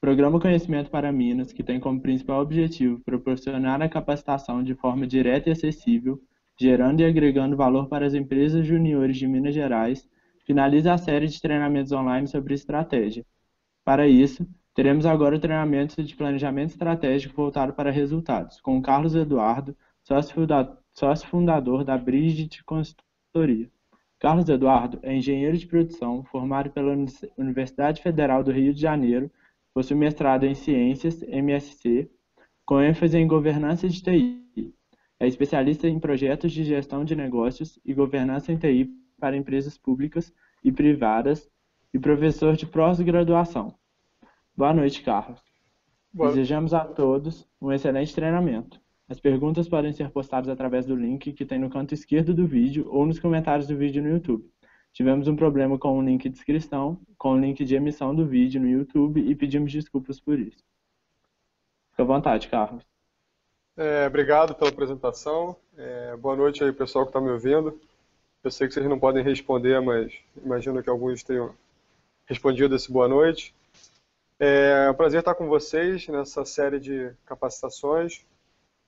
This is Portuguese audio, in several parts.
Programa Conhecimento para Minas, que tem como principal objetivo proporcionar a capacitação de forma direta e acessível, gerando e agregando valor para as empresas juniores de Minas Gerais, finaliza a série de treinamentos online sobre estratégia. Para isso, teremos agora o treinamento de planejamento estratégico voltado para resultados, com o Carlos Eduardo, sócio fundador da Bridget Consultoria. Carlos Eduardo é engenheiro de produção, formado pela Universidade Federal do Rio de Janeiro, possui mestrado em Ciências, MSc, com ênfase em governança de TI. É especialista em projetos de gestão de negócios e governança em TI para empresas públicas e privadas e professor de pós-graduação. Boa noite, Carlos. Desejamos a todos um excelente treinamento. As perguntas podem ser postadas através do link que tem no canto esquerdo do vídeo ou nos comentários do vídeo no YouTube. Tivemos um problema com o link de inscrição, com o link de emissão do vídeo no YouTube e pedimos desculpas por isso. Fique à vontade, Carlos. Obrigado pela apresentação. Boa noite aí, pessoal que está me ouvindo. Eu sei que vocês não podem responder, mas imagino que alguns tenham respondido esse boa noite. É um prazer estar com vocês nessa série de capacitações.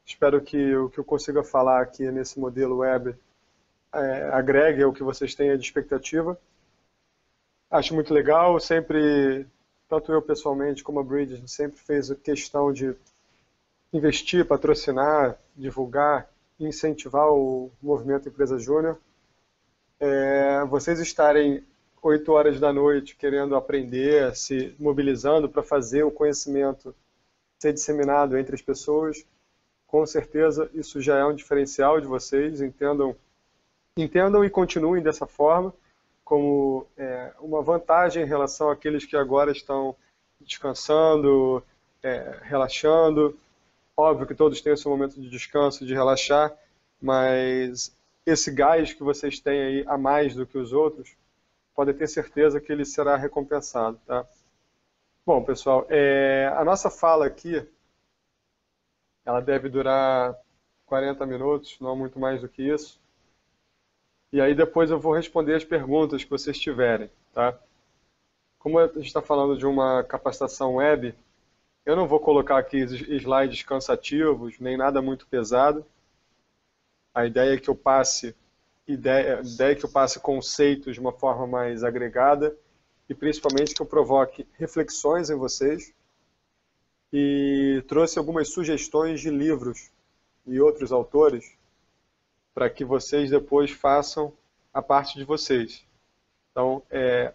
Espero que o que eu consiga falar aqui nesse modelo web agregue ao que vocês têm de expectativa. Acho muito legal, sempre, tanto eu pessoalmente como a Bridge, a gente sempre fez a questão de investir, patrocinar, divulgar, incentivar o movimento Empresa Júnior. Vocês estarem 8 horas da noite querendo aprender, se mobilizando para fazer o conhecimento ser disseminado entre as pessoas, com certeza isso já é um diferencial de vocês, entendam e continuem dessa forma, como uma vantagem em relação àqueles que agora estão descansando, relaxando. Óbvio que todos têm o seu momento de descanso, de relaxar, mas esse gás que vocês têm aí a mais do que os outros, pode ter certeza que ele será recompensado, tá? Bom, pessoal, a nossa fala aqui, ela deve durar 40 minutos, não muito mais do que isso. E aí depois eu vou responder as perguntas que vocês tiverem, tá? Como a gente está falando de uma capacitação web, eu não vou colocar aqui slides cansativos, nem nada muito pesado. A ideia é que eu passe conceitos de uma forma mais agregada e principalmente que eu provoque reflexões em vocês e trouxe algumas sugestões de livros e outros autores para que vocês depois façam a parte de vocês. Então,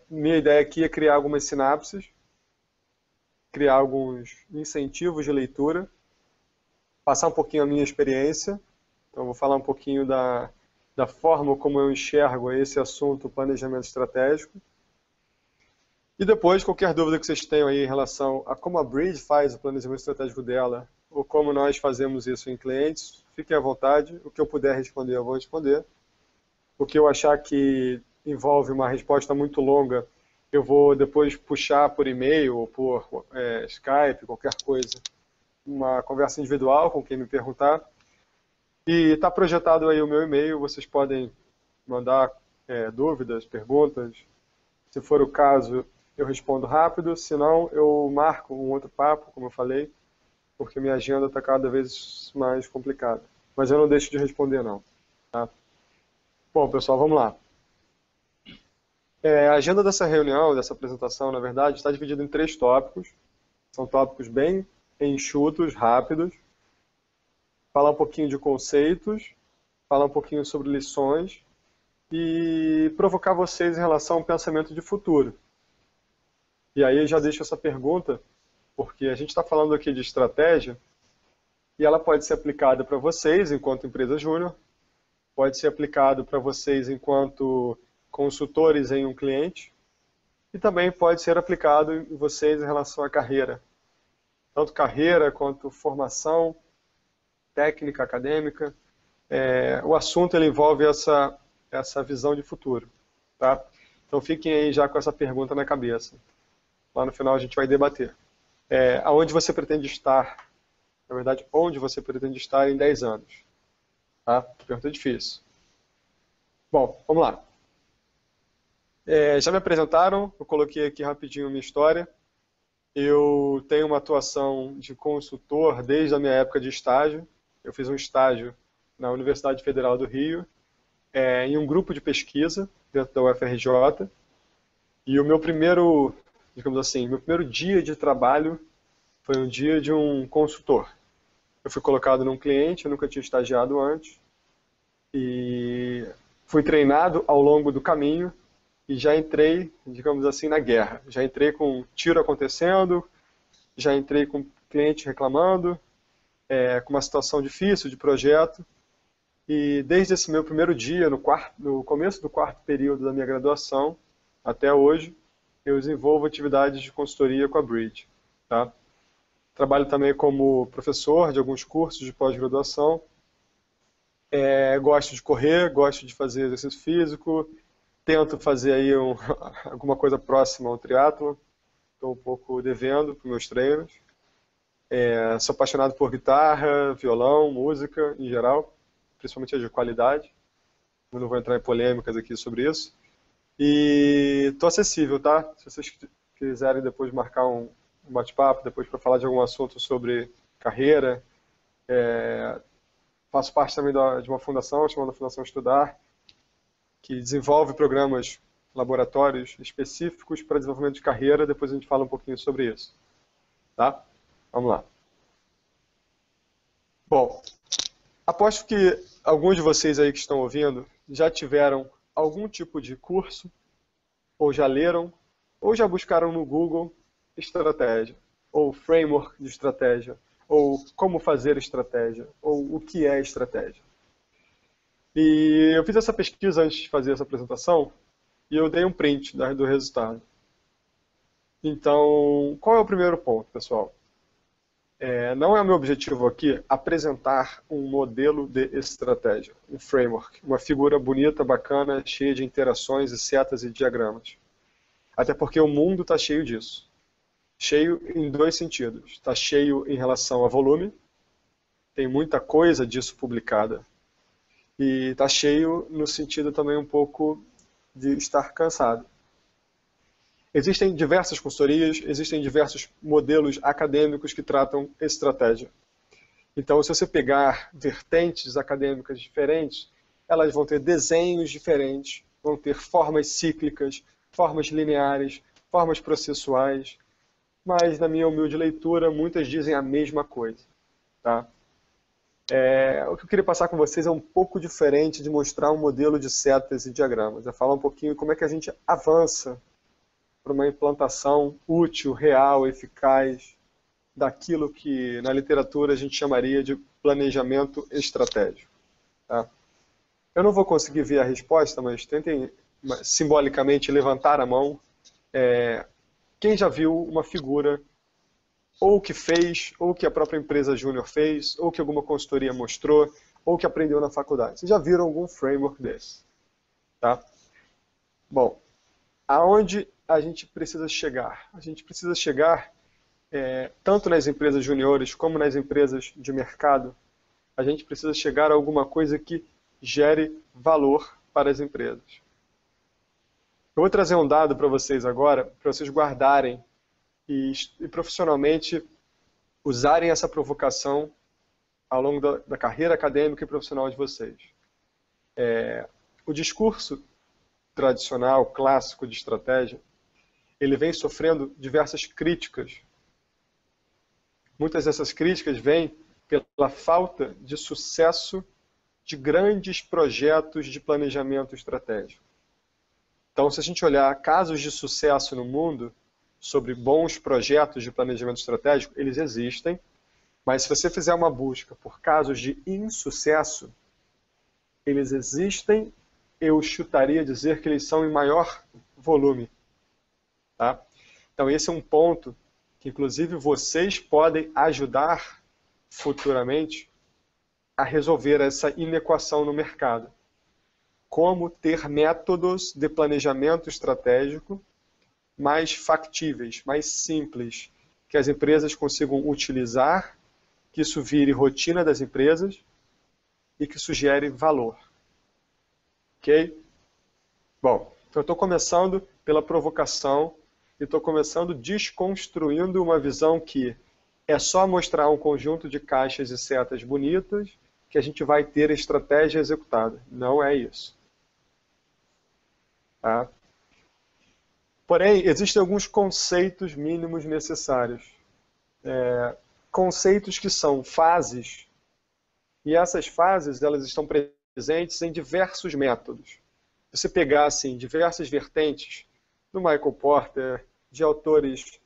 minha ideia aqui é criar algumas sinapses, criar alguns incentivos de leitura, passar um pouquinho a minha experiência. Então, eu vou falar um pouquinho da forma como eu enxergo esse assunto, planejamento estratégico. E depois, qualquer dúvida que vocês tenham aí em relação a como a Bridge faz o planejamento estratégico dela, ou como nós fazemos isso em clientes, fiquem à vontade. O que eu puder responder, eu vou responder. O que eu achar que envolve uma resposta muito longa, eu vou depois puxar por e-mail ou por Skype, qualquer coisa, uma conversa individual com quem me perguntar. E está projetado aí o meu e-mail, vocês podem mandar dúvidas, perguntas. Se for o caso, eu respondo rápido, se não, eu marco um outro papo, como eu falei, porque minha agenda está cada vez mais complicada. Mas eu não deixo de responder, não. Tá? Bom, pessoal, vamos lá. A agenda dessa reunião, dessa apresentação, na verdade, está dividida em 3 tópicos. São tópicos bem enxutos, rápidos. Falar um pouquinho de conceitos, falar um pouquinho sobre lições e provocar vocês em relação ao pensamento de futuro. E aí eu já deixo essa pergunta, porque a gente está falando aqui de estratégia e ela pode ser aplicada para vocês enquanto empresa júnior, pode ser aplicado para vocês enquanto consultores em um cliente e também pode ser aplicado em vocês em relação à carreira. Tanto carreira quanto formação, técnica, acadêmica. O assunto ele envolve essa visão de futuro. Tá? Então fiquem aí já com essa pergunta na cabeça. Lá no final a gente vai debater. Aonde você pretende estar? Na verdade, onde você pretende estar em 10 anos? Tá? Pergunta difícil. Bom, vamos lá. Já me apresentaram, eu coloquei aqui rapidinho minha história. Eu tenho uma atuação de consultor desde a minha época de estágio. Eu fiz um estágio na Universidade Federal do Rio, em um grupo de pesquisa dentro da UFRJ. E o meu primeiro, digamos assim, meu primeiro dia de trabalho foi um dia de um consultor. Eu fui colocado num cliente, eu nunca tinha estagiado antes, e fui treinado ao longo do caminho e já entrei, digamos assim, na guerra. Já entrei com um tiro acontecendo, já entrei com cliente reclamando, com uma situação difícil de projeto. E desde esse meu primeiro dia, no começo do quarto período da minha graduação, até hoje, eu desenvolvo atividades de consultoria com a Bridge. Tá? Trabalho também como professor de alguns cursos de pós-graduação. Gosto de correr, gosto de fazer exercício físico, tento fazer aí alguma coisa próxima ao triatlo. Estou um pouco devendo para os meus treinos. Sou apaixonado por guitarra, violão, música em geral, principalmente a de qualidade. Eu não vou entrar em polêmicas aqui sobre isso. E estou acessível, tá? Se vocês quiserem depois marcar um bate-papo, depois para falar de algum assunto sobre carreira. Faço parte também de uma fundação chamada Fundação Estudar, que desenvolve programas, laboratórios específicos para desenvolvimento de carreira. Depois a gente fala um pouquinho sobre isso. Tá? Vamos lá. Bom, aposto que alguns de vocês aí que estão ouvindo já tiveram algum tipo de curso, ou já leram, ou já buscaram no Google estratégia, ou framework de estratégia, ou como fazer estratégia, ou o que é estratégia. E eu fiz essa pesquisa antes de fazer essa apresentação, e eu dei um print do resultado. Então, qual é o primeiro ponto, pessoal? Não é o meu objetivo aqui apresentar um modelo de estratégia, um framework, uma figura bonita, bacana, cheia de interações e setas e diagramas. Até porque o mundo está cheio disso. Cheio em dois sentidos. Está cheio em relação a volume, tem muita coisa disso publicada. E está cheio no sentido também um pouco de estar cansado. Existem diversas consultorias, existem diversos modelos acadêmicos que tratam estratégia. Então, se você pegar vertentes acadêmicas diferentes, elas vão ter desenhos diferentes, vão ter formas cíclicas, formas lineares, formas processuais, mas, na minha humilde leitura, muitas dizem a mesma coisa. Tá? O que eu queria passar com vocês é um pouco diferente de mostrar um modelo de setas e diagramas. É falar um pouquinho como é que a gente avança para uma implantação útil, real, eficaz, daquilo que na literatura a gente chamaria de planejamento estratégico. Tá? Eu não vou conseguir ver a resposta, mas tentem simbolicamente levantar a mão. Quem já viu uma figura, ou que fez, ou que a própria empresa júnior fez, ou que alguma consultoria mostrou, ou que aprendeu na faculdade? Vocês já viram algum framework desse? Tá? Bom, aonde a gente precisa chegar? A gente precisa chegar, tanto nas empresas juniores como nas empresas de mercado, a gente precisa chegar a alguma coisa que gere valor para as empresas. Eu vou trazer um dado para vocês agora, para vocês guardarem e profissionalmente usarem essa provocação ao longo da carreira acadêmica e profissional de vocês. O discurso tradicional, clássico de estratégia, ele vem sofrendo diversas críticas. Muitas dessas críticas vêm pela falta de sucesso de grandes projetos de planejamento estratégico. Então, se a gente olhar casos de sucesso no mundo sobre bons projetos de planejamento estratégico, eles existem, mas se você fizer uma busca por casos de insucesso, eles existem, eu chutaria dizer que eles são em maior volume. Tá? Então esse é um ponto que inclusive vocês podem ajudar futuramente a resolver essa inequação no mercado. Como ter métodos de planejamento estratégico mais factíveis, mais simples, que as empresas consigam utilizar, que isso vire rotina das empresas e que isso gere valor. Ok? Bom, então eu estou começando pela provocação e estou começando desconstruindo uma visão que é só mostrar um conjunto de caixas e setas bonitas que a gente vai ter a estratégia executada. Não é isso. Tá? Porém, existem alguns conceitos mínimos necessários. Conceitos que são fases, e essas fases elas estão presentes em diversos métodos. Se você pegar assim, diversas vertentes do Michael Porter, de autores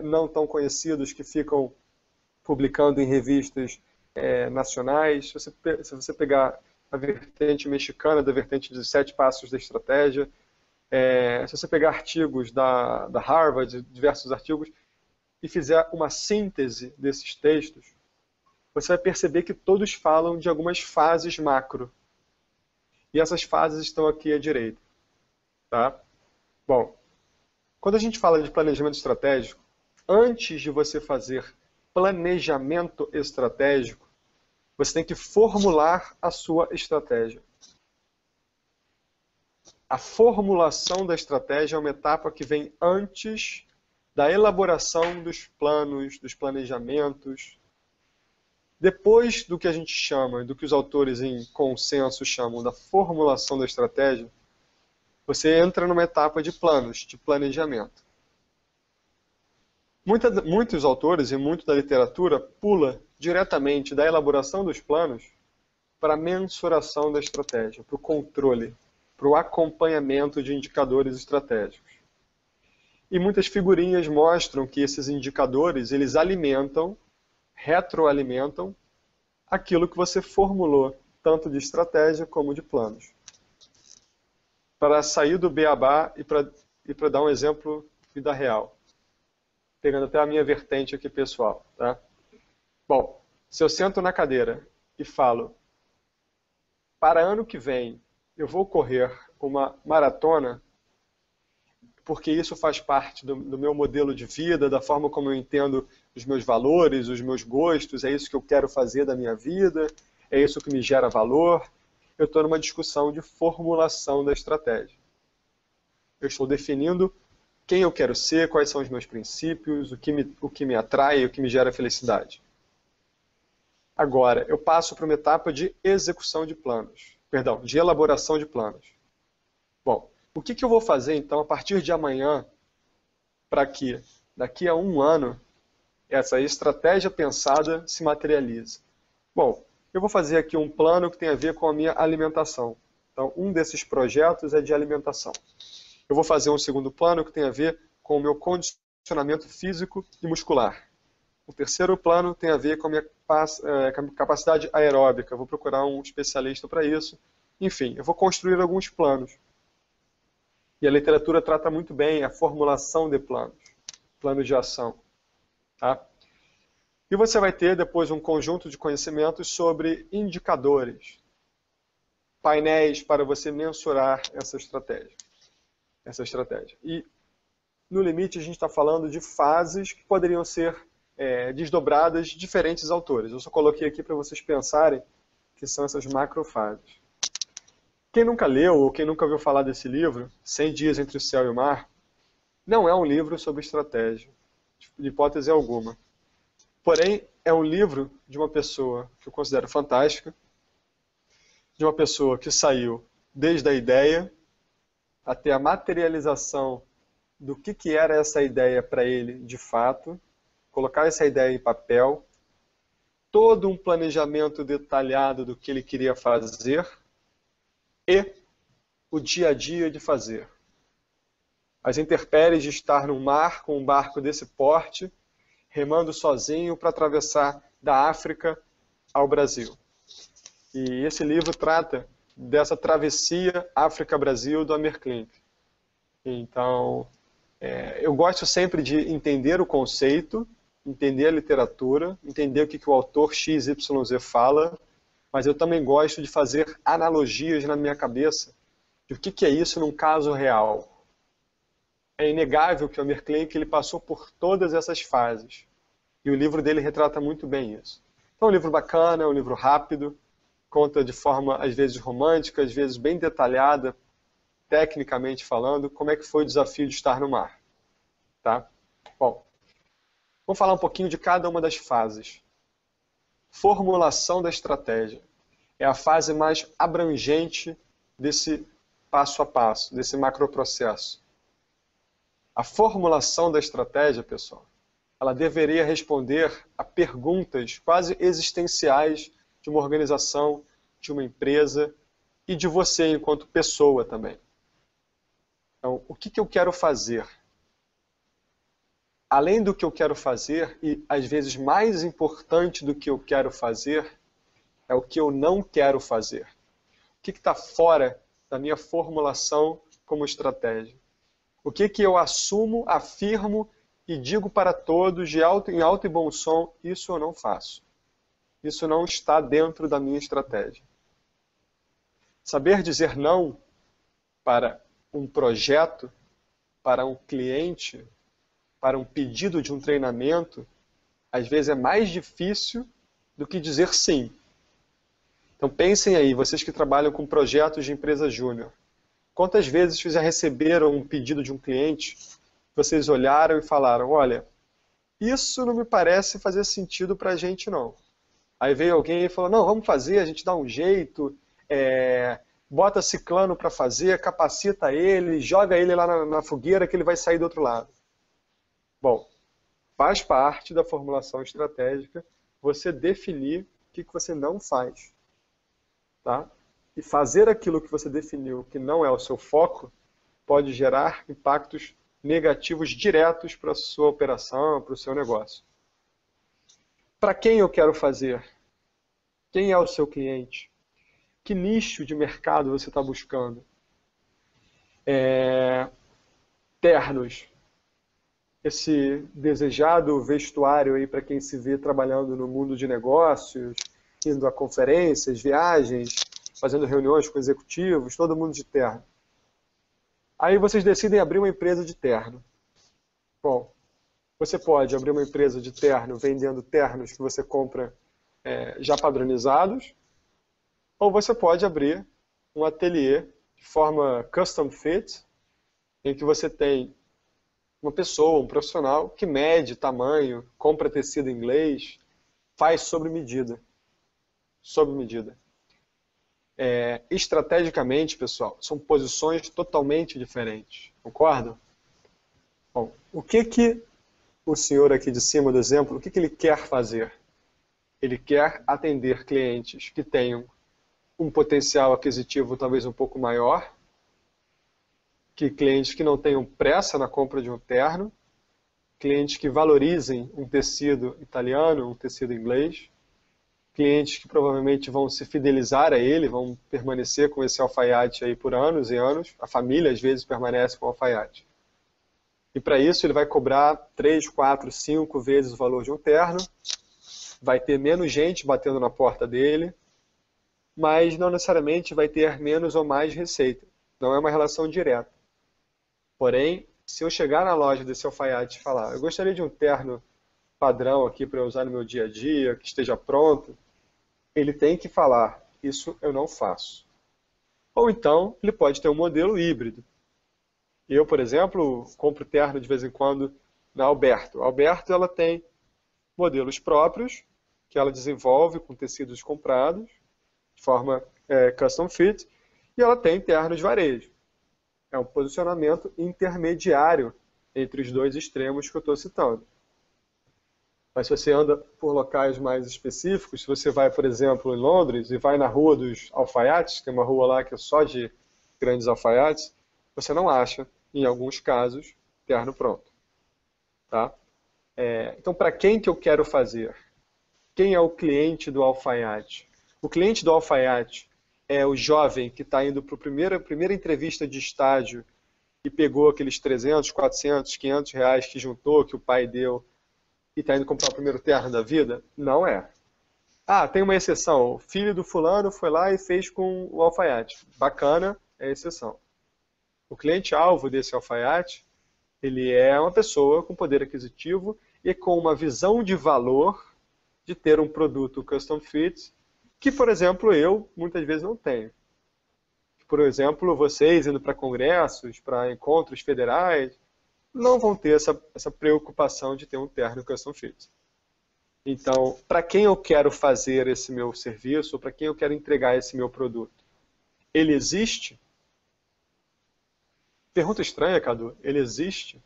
não tão conhecidos que ficam publicando em revistas nacionais, se você pegar a vertente mexicana, da vertente de 7 passos da estratégia, se você pegar artigos da Harvard, diversos artigos, e fizer uma síntese desses textos, você vai perceber que todos falam de algumas fases macro. E essas fases estão aqui à direita. Tá? Bom, quando a gente fala de planejamento estratégico, antes de você fazer planejamento estratégico, você tem que formular a sua estratégia. A formulação da estratégia é uma etapa que vem antes da elaboração dos planos, dos planejamentos. Depois do que a gente chama, do que os autores em consenso chamam da formulação da estratégia, você entra numa etapa de planos, de planejamento. Muitos autores e muito da literatura pula diretamente da elaboração dos planos para a mensuração da estratégia, para o controle, para o acompanhamento de indicadores estratégicos. E muitas figurinhas mostram que esses indicadores, eles retroalimentam aquilo que você formulou, tanto de estratégia como de planos. Para sair do beabá e para dar um exemplo vida real. Pegando até a minha vertente aqui pessoal. Tá? Bom, se eu sento na cadeira e falo, para ano que vem eu vou correr uma maratona, porque isso faz parte do meu modelo de vida, da forma como eu entendo os meus valores, os meus gostos, é isso que eu quero fazer da minha vida, é isso que me gera valor. Eu estou numa discussão de formulação da estratégia. Eu estou definindo quem eu quero ser, quais são os meus princípios, o que me atrai, o que me gera felicidade. Agora, eu passo para uma etapa de execução de planos, perdão, de elaboração de planos. Bom, o que eu vou fazer, então, a partir de amanhã, para que, daqui a um ano, essa estratégia pensada se materialize? Bom, eu vou fazer aqui um plano que tem a ver com a minha alimentação. Então, um desses projetos é de alimentação. Eu vou fazer um segundo plano que tem a ver com o meu condicionamento físico e muscular. O terceiro plano tem a ver com a minha capacidade aeróbica. Eu vou procurar um especialista para isso. Enfim, eu vou construir alguns planos. E a literatura trata muito bem a formulação de planos, planos de ação. Tá? E você vai ter depois um conjunto de conhecimentos sobre indicadores, painéis para você mensurar essa estratégia. E, no limite, a gente está falando de fases que poderiam ser desdobradas de diferentes autores. Eu só coloquei aqui para vocês pensarem que são essas macrofases. Quem nunca leu ou quem nunca ouviu falar desse livro, 100 Dias entre o Céu e o Mar, não é um livro sobre estratégia, de hipótese alguma. Porém, é um livro de uma pessoa que eu considero fantástica, de uma pessoa que saiu desde a ideia até a materialização do que era essa ideia para ele de fato, colocar essa ideia em papel, todo um planejamento detalhado do que ele queria fazer e o dia a dia de fazer. As intempéries de estar no mar com um barco desse porte, remando sozinho para atravessar da África ao Brasil. E esse livro trata dessa travessia África-Brasil do Amir Klink. Então, eu gosto sempre de entender o conceito, entender a literatura, entender o que o autor XYZ fala, mas eu também gosto de fazer analogias na minha cabeça de o que é isso num caso real. É inegável que o Amir Klink ele passou por todas essas fases. E o livro dele retrata muito bem isso. Então é um livro bacana, é um livro rápido, conta de forma às vezes romântica, às vezes bem detalhada, tecnicamente falando, como é que foi o desafio de estar no mar. tá? Bom, vamos falar um pouquinho de cada uma das fases. Formulação da estratégia é a fase mais abrangente desse passo a passo, desse macroprocesso. A formulação da estratégia, pessoal, ela deveria responder a perguntas quase existenciais de uma organização, de uma empresa e de você enquanto pessoa também. Então, o que eu quero fazer? Além do que eu quero fazer, e às vezes mais importante do que eu quero fazer, é o que eu não quero fazer. O que está fora da minha formulação como estratégia? O que eu assumo, afirmo e digo para todos em alto e bom som, isso eu não faço. Isso não está dentro da minha estratégia. Saber dizer não para um projeto, para um cliente, para um pedido de um treinamento, às vezes é mais difícil do que dizer sim. Então pensem aí, vocês que trabalham com projetos de empresa júnior, quantas vezes vocês já receberam um pedido de um cliente, vocês olharam e falaram, olha, isso não me parece fazer sentido para a gente não. Aí veio alguém e falou, não, vamos fazer, a gente dá um jeito, bota ciclano para fazer, capacita ele, joga ele lá na fogueira que ele vai sair do outro lado. Bom, faz parte da formulação estratégica você definir o que você não faz. Tá? E fazer aquilo que você definiu que não é o seu foco pode gerar impactos negativos diretos para a sua operação, para o seu negócio. Para quem eu quero fazer? Quem é o seu cliente? Que nicho de mercado você está buscando? Ternos. Esse desejado vestuário aí para quem se vê trabalhando no mundo de negócios, indo a conferências, viagens, fazendo reuniões com executivos, todo mundo de terno. Aí vocês decidem abrir uma empresa de terno. Bom, você pode abrir uma empresa de terno vendendo ternos que você compra já padronizados, ou você pode abrir um ateliê de forma custom fit, em que você tem uma pessoa, um profissional, que mede tamanho, compra tecido inglês, faz sob medida. Sob medida. Estrategicamente, pessoal, são posições totalmente diferentes. Concordam? Bom, o que o senhor aqui de cima do exemplo, o que ele quer fazer? Ele quer atender clientes que tenham um potencial aquisitivo talvez um pouco maior, que clientes que não tenham pressa na compra de um terno, clientes que valorizem um tecido italiano, um tecido inglês, clientes que provavelmente vão se fidelizar a ele, vão permanecer com esse alfaiate aí por anos e anos, a família às vezes permanece com o alfaiate. E para isso ele vai cobrar 3, 4, 5 vezes o valor de um terno, vai ter menos gente batendo na porta dele, mas não necessariamente vai ter menos ou mais receita. Não é uma relação direta. Porém, se eu chegar na loja desse alfaiate e falar, eu gostaria de um terno padrão aqui para eu usar no meu dia a dia, que esteja pronto, ele tem que falar, isso eu não faço. Ou então, ele pode ter um modelo híbrido. Eu, por exemplo, compro terno de vez em quando na Alberto. A Alberto ela tem modelos próprios, que ela desenvolve com tecidos comprados, de forma custom fit, e ela tem ternos de varejo. É um posicionamento intermediário entre os dois extremos que eu estou citando. Mas se você anda por locais mais específicos, se você vai, por exemplo, em Londres e vai na Rua dos Alfaiates, tem uma rua lá que é só de grandes alfaiates, você não acha, em alguns casos, terno pronto. Tá? Então, para quem que eu quero fazer? Quem é o cliente do alfaiate? O cliente do alfaiate é o jovem que está indo para a primeira entrevista de estágio e pegou aqueles 300, 400, 500 reais que juntou, que o pai deu, e está indo comprar o primeiro terno da vida? Não é. Ah, tem uma exceção. O filho do fulano foi lá e fez com o alfaiate. Bacana, é a exceção. O cliente-alvo desse alfaiate, ele é uma pessoa com poder aquisitivo e com uma visão de valor de ter um produto custom fit que, por exemplo, eu muitas vezes não tenho. Por exemplo, vocês indo para congressos, para encontros federais, não vão ter essa preocupação de ter um terno e educação física. Então, para quem eu quero fazer esse meu serviço, para quem eu quero entregar esse meu produto, ele existe? Pergunta estranha, Cadu. Ele existe?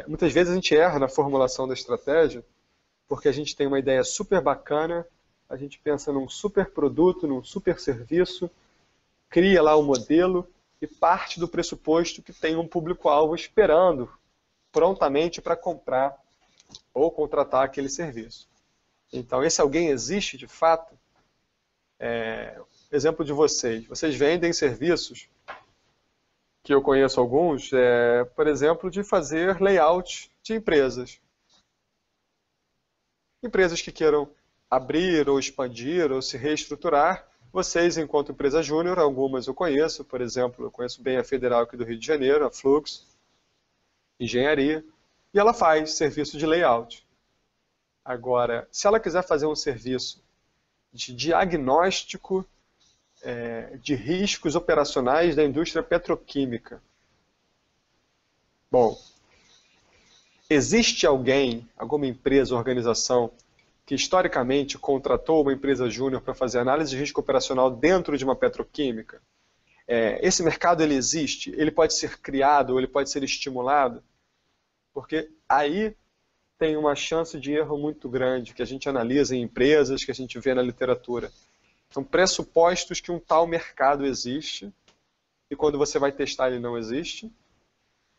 Muitas vezes a gente erra na formulação da estratégia, porque a gente tem uma ideia super bacana, a gente pensa num super produto, num super serviço, cria lá o modelo e parte do pressuposto que tem um público-alvo esperando prontamente para comprar ou contratar aquele serviço. Então, esse alguém existe de fato? Exemplo de vocês. Vocês vendem serviços, que eu conheço alguns, por exemplo, de fazer layout de empresas. Empresas que queiram abrir ou expandir ou se reestruturar. Vocês, enquanto empresa júnior, algumas eu conheço, por exemplo, eu conheço bem a Federal aqui do Rio de Janeiro, a Flux, Engenharia, e ela faz serviço de layout. Agora, se ela quiser fazer um serviço de diagnóstico de riscos operacionais da indústria petroquímica, bom, existe alguém, alguma empresa, organização, que historicamente contratou uma empresa júnior para fazer análise de risco operacional dentro de uma petroquímica? Esse mercado ele existe, ele pode ser criado, ou ele pode ser estimulado, porque aí tem uma chance de erro muito grande, que a gente analisa em empresas, que a gente vê na literatura. São pressupostos que um tal mercado existe, e quando você vai testar ele não existe,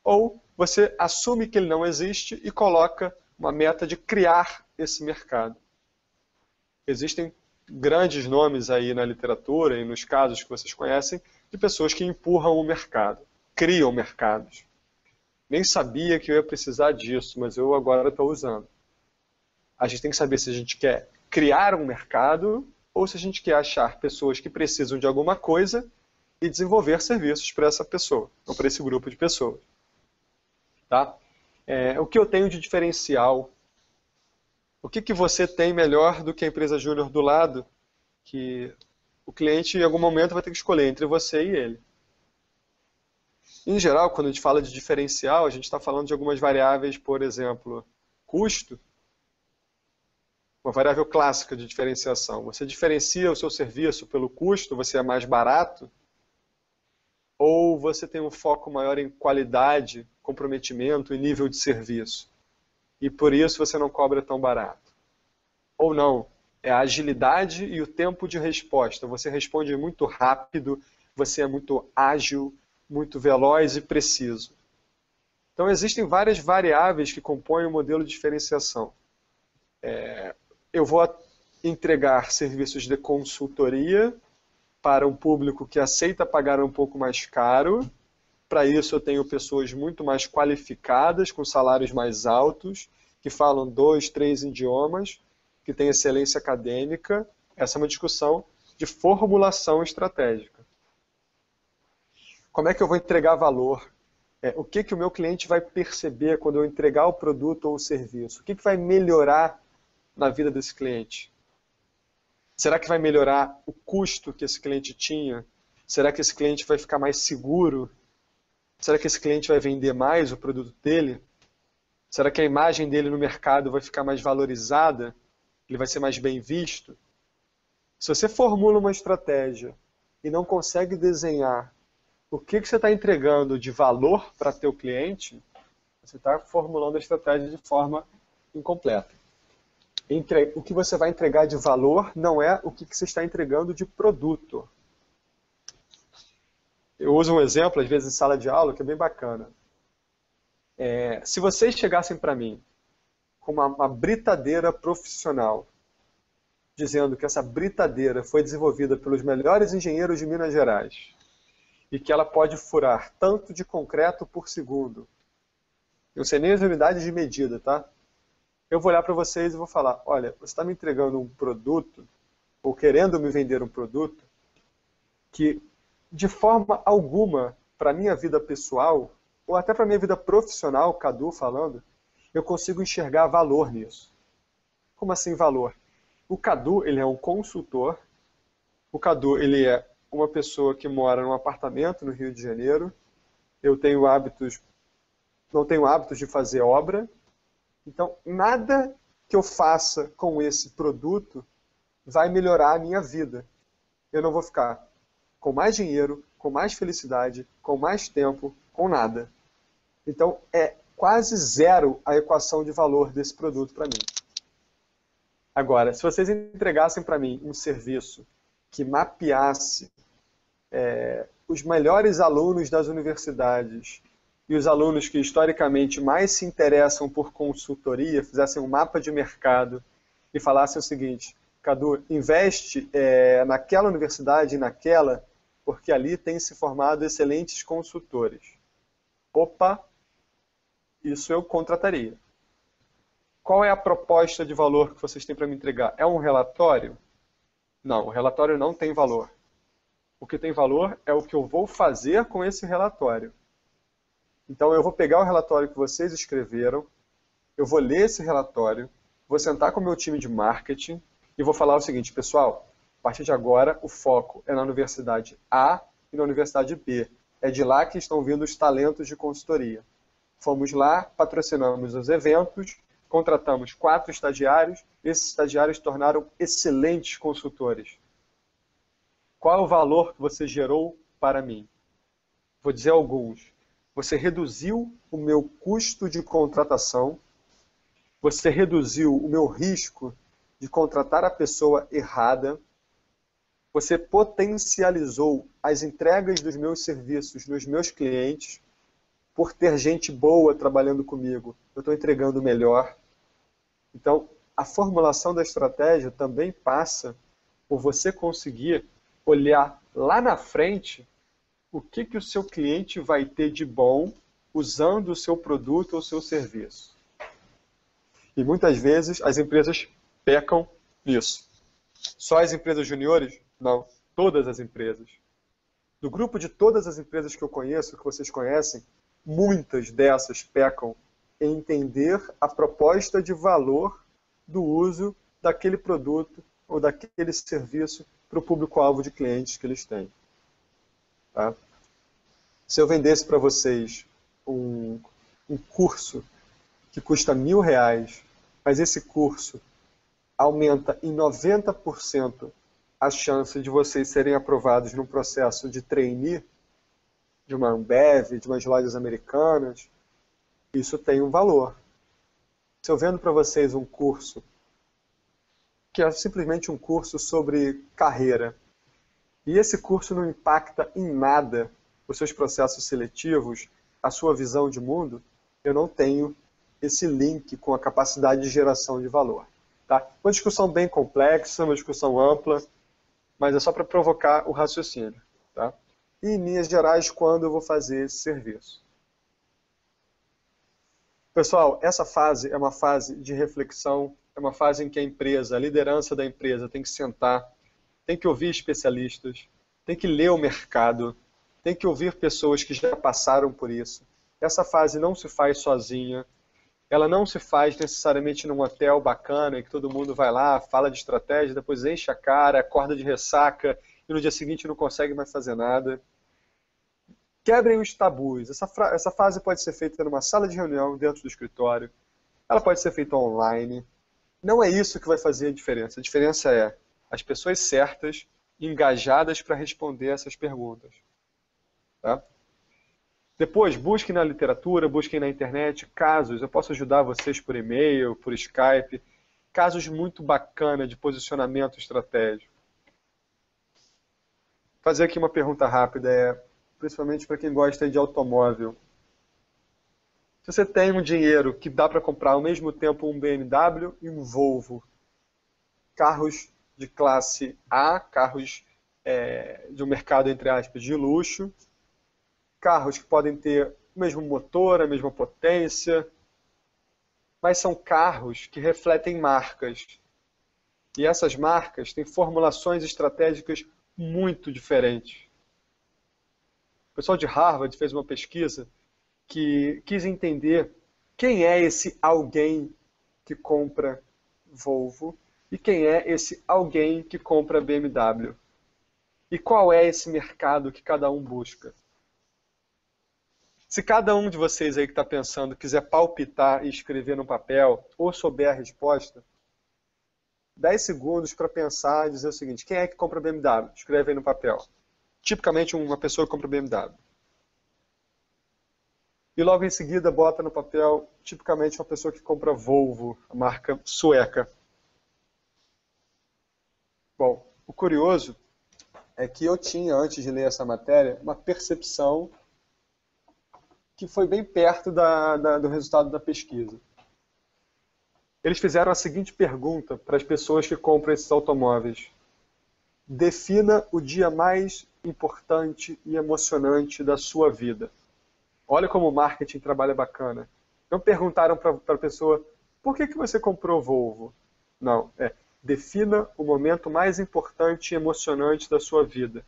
ou você assume que ele não existe e coloca uma meta de criar esse mercado. Existem grandes nomes aí na literatura e nos casos que vocês conhecem de pessoas que empurram o mercado, criam mercados. Nem sabia que eu ia precisar disso, mas eu agora estou usando. A gente tem que saber se a gente quer criar um mercado ou se a gente quer achar pessoas que precisam de alguma coisa e desenvolver serviços para essa pessoa, ou para esse grupo de pessoas. Tá? O que eu tenho de diferencial? O que você tem melhor do que a empresa júnior do lado? Que o cliente em algum momento vai ter que escolher entre você e ele. Em geral, quando a gente fala de diferencial, a gente está falando de algumas variáveis, por exemplo, custo, uma variável clássica de diferenciação. Você diferencia o seu serviço pelo custo, você é mais barato, ou você tem um foco maior em qualidade, comprometimento e nível de serviço. E por isso você não cobra tão barato. Ou não, é a agilidade e o tempo de resposta. Você responde muito rápido, você é muito ágil, muito veloz e preciso. Então existem várias variáveis que compõem o modelo de diferenciação. Eu vou entregar serviços de consultoria para um público que aceita pagar um pouco mais caro. Para isso eu tenho pessoas muito mais qualificadas, com salários mais altos, que falam 2, 3 idiomas, que têm excelência acadêmica. Essa é uma discussão de formulação estratégica. Como é que eu vou entregar valor? O que o meu cliente vai perceber quando eu entregar o produto ou o serviço? O que vai melhorar na vida desse cliente? Será que vai melhorar o custo que esse cliente tinha? Será que esse cliente vai ficar mais seguro? Será que esse cliente vai vender mais o produto dele? Será que a imagem dele no mercado vai ficar mais valorizada? Ele vai ser mais bem visto? Se você formula uma estratégia e não consegue desenhar o que você está entregando de valor para teu cliente, você está formulando a estratégia de forma incompleta. O que você vai entregar de valor não é o que você está entregando de produto. Eu uso um exemplo, às vezes, em sala de aula, que é bem bacana. Se vocês chegassem para mim com uma britadeira profissional, dizendo que essa britadeira foi desenvolvida pelos melhores engenheiros de Minas Gerais, e que ela pode furar tanto de concreto por segundo. Eu não sei nem as unidades de medida, tá? Eu vou olhar para vocês e vou falar, olha, você está me entregando um produto, ou querendo me vender um produto, que de forma alguma, para a minha vida pessoal, ou até para a minha vida profissional, Cadu falando, eu consigo enxergar valor nisso. Como assim valor? O Cadu, ele é um consultor, o Cadu, ele é uma pessoa que mora num apartamento no Rio de Janeiro. Eu tenho hábitos não tenho hábitos de fazer obra. Então, nada que eu faça com esse produto vai melhorar a minha vida. Eu não vou ficar com mais dinheiro, com mais felicidade, com mais tempo, com nada. Então, é quase zero a equação de valor desse produto para mim. Agora, se vocês entregassem para mim um serviço que mapeasse os melhores alunos das universidades e os alunos que historicamente mais se interessam por consultoria, fizessem um mapa de mercado e falassem o seguinte: Cadu, investe naquela universidade e naquela, porque ali tem se formado excelentes consultores. Opa, isso eu contrataria. Qual é a proposta de valor que vocês têm para me entregar? É um relatório? Não, o relatório não tem valor. O que tem valor é o que eu vou fazer com esse relatório. Então eu vou pegar o relatório que vocês escreveram, eu vou ler esse relatório, vou sentar com o meu time de marketing e vou falar o seguinte: pessoal, a partir de agora o foco é na universidade A e na universidade B. É de lá que estão vindo os talentos de consultoria. Fomos lá, patrocinamos os eventos, contratamos 4 estagiários, esses estagiários se tornaram excelentes consultores. Qual é o valor que você gerou para mim? Vou dizer alguns. Você reduziu o meu custo de contratação, você reduziu o meu risco de contratar a pessoa errada, você potencializou as entregas dos meus serviços nos meus clientes. Por ter gente boa trabalhando comigo, eu estou entregando melhor. Então, a formulação da estratégia também passa por você conseguir olhar lá na frente o que o seu cliente vai ter de bom usando o seu produto ou o seu serviço. E muitas vezes as empresas pecam nisso. Só as empresas juniores? Não, todas as empresas. Do grupo de todas as empresas que eu conheço, que vocês conhecem, muitas dessas pecam em entender a proposta de valor do uso daquele produto ou daquele serviço para o público-alvo de clientes que eles têm. Tá? Se eu vendesse para vocês um curso que custa R$1.000, mas esse curso aumenta em 90% a chance de vocês serem aprovados num processo de trainee, de uma Ambev, de umas lojas americanas, isso tem um valor. Se eu vendo para vocês um curso que é simplesmente um curso sobre carreira, e esse curso não impacta em nada os seus processos seletivos, a sua visão de mundo, eu não tenho esse link com a capacidade de geração de valor. Tá? Uma discussão bem complexa, uma discussão ampla, mas é só para provocar o raciocínio. Tá? E, em linhas gerais, quando eu vou fazer esse serviço. Pessoal, essa fase é uma fase de reflexão, é uma fase em que a empresa, a liderança da empresa tem que sentar, tem que ouvir especialistas, tem que ler o mercado, tem que ouvir pessoas que já passaram por isso. Essa fase não se faz sozinha, ela não se faz necessariamente num hotel bacana em que todo mundo vai lá, fala de estratégia, depois enche a cara, acorda de ressaca e no dia seguinte não consegue mais fazer nada. Quebrem os tabus. Essa fase pode ser feita numa sala de reunião dentro do escritório, ela pode ser feita online. Não é isso que vai fazer a diferença. A diferença é as pessoas certas, engajadas para responder essas perguntas. Tá? Depois, busquem na literatura, busquem na internet casos. Eu posso ajudar vocês por e-mail, por Skype. Casos muito bacanas de posicionamento estratégico. Vou fazer aqui uma pergunta rápida, principalmente para quem gosta de automóvel. Se você tem um dinheiro que dá para comprar ao mesmo tempo um BMW e um Volvo, carros de classe A, carros de um mercado, entre aspas, de luxo, carros que podem ter o mesmo motor, a mesma potência, mas são carros que refletem marcas. E essas marcas têm formulações estratégicas muito diferentes. O pessoal de Harvard fez uma pesquisa que quis entender quem é esse alguém que compra Volvo e quem é esse alguém que compra BMW. E qual é esse mercado que cada um busca. Se cada um de vocês aí que está pensando quiser palpitar e escrever no papel, ou souber a resposta, 10 segundos para pensar e dizer o seguinte: quem é que compra BMW? Escreve aí no papel. Tipicamente uma pessoa que compra BMW. E logo em seguida bota no papel, tipicamente uma pessoa que compra Volvo, a marca sueca. Bom, o curioso é que eu tinha, antes de ler essa matéria, uma percepção que foi bem perto do resultado da pesquisa. Eles fizeram a seguinte pergunta para as pessoas que compram esses automóveis: defina o dia mais importante e emocionante da sua vida. Olha como o marketing trabalha bacana. Não perguntaram para a pessoa: por que você comprou Volvo? Não, defina o momento mais importante e emocionante da sua vida.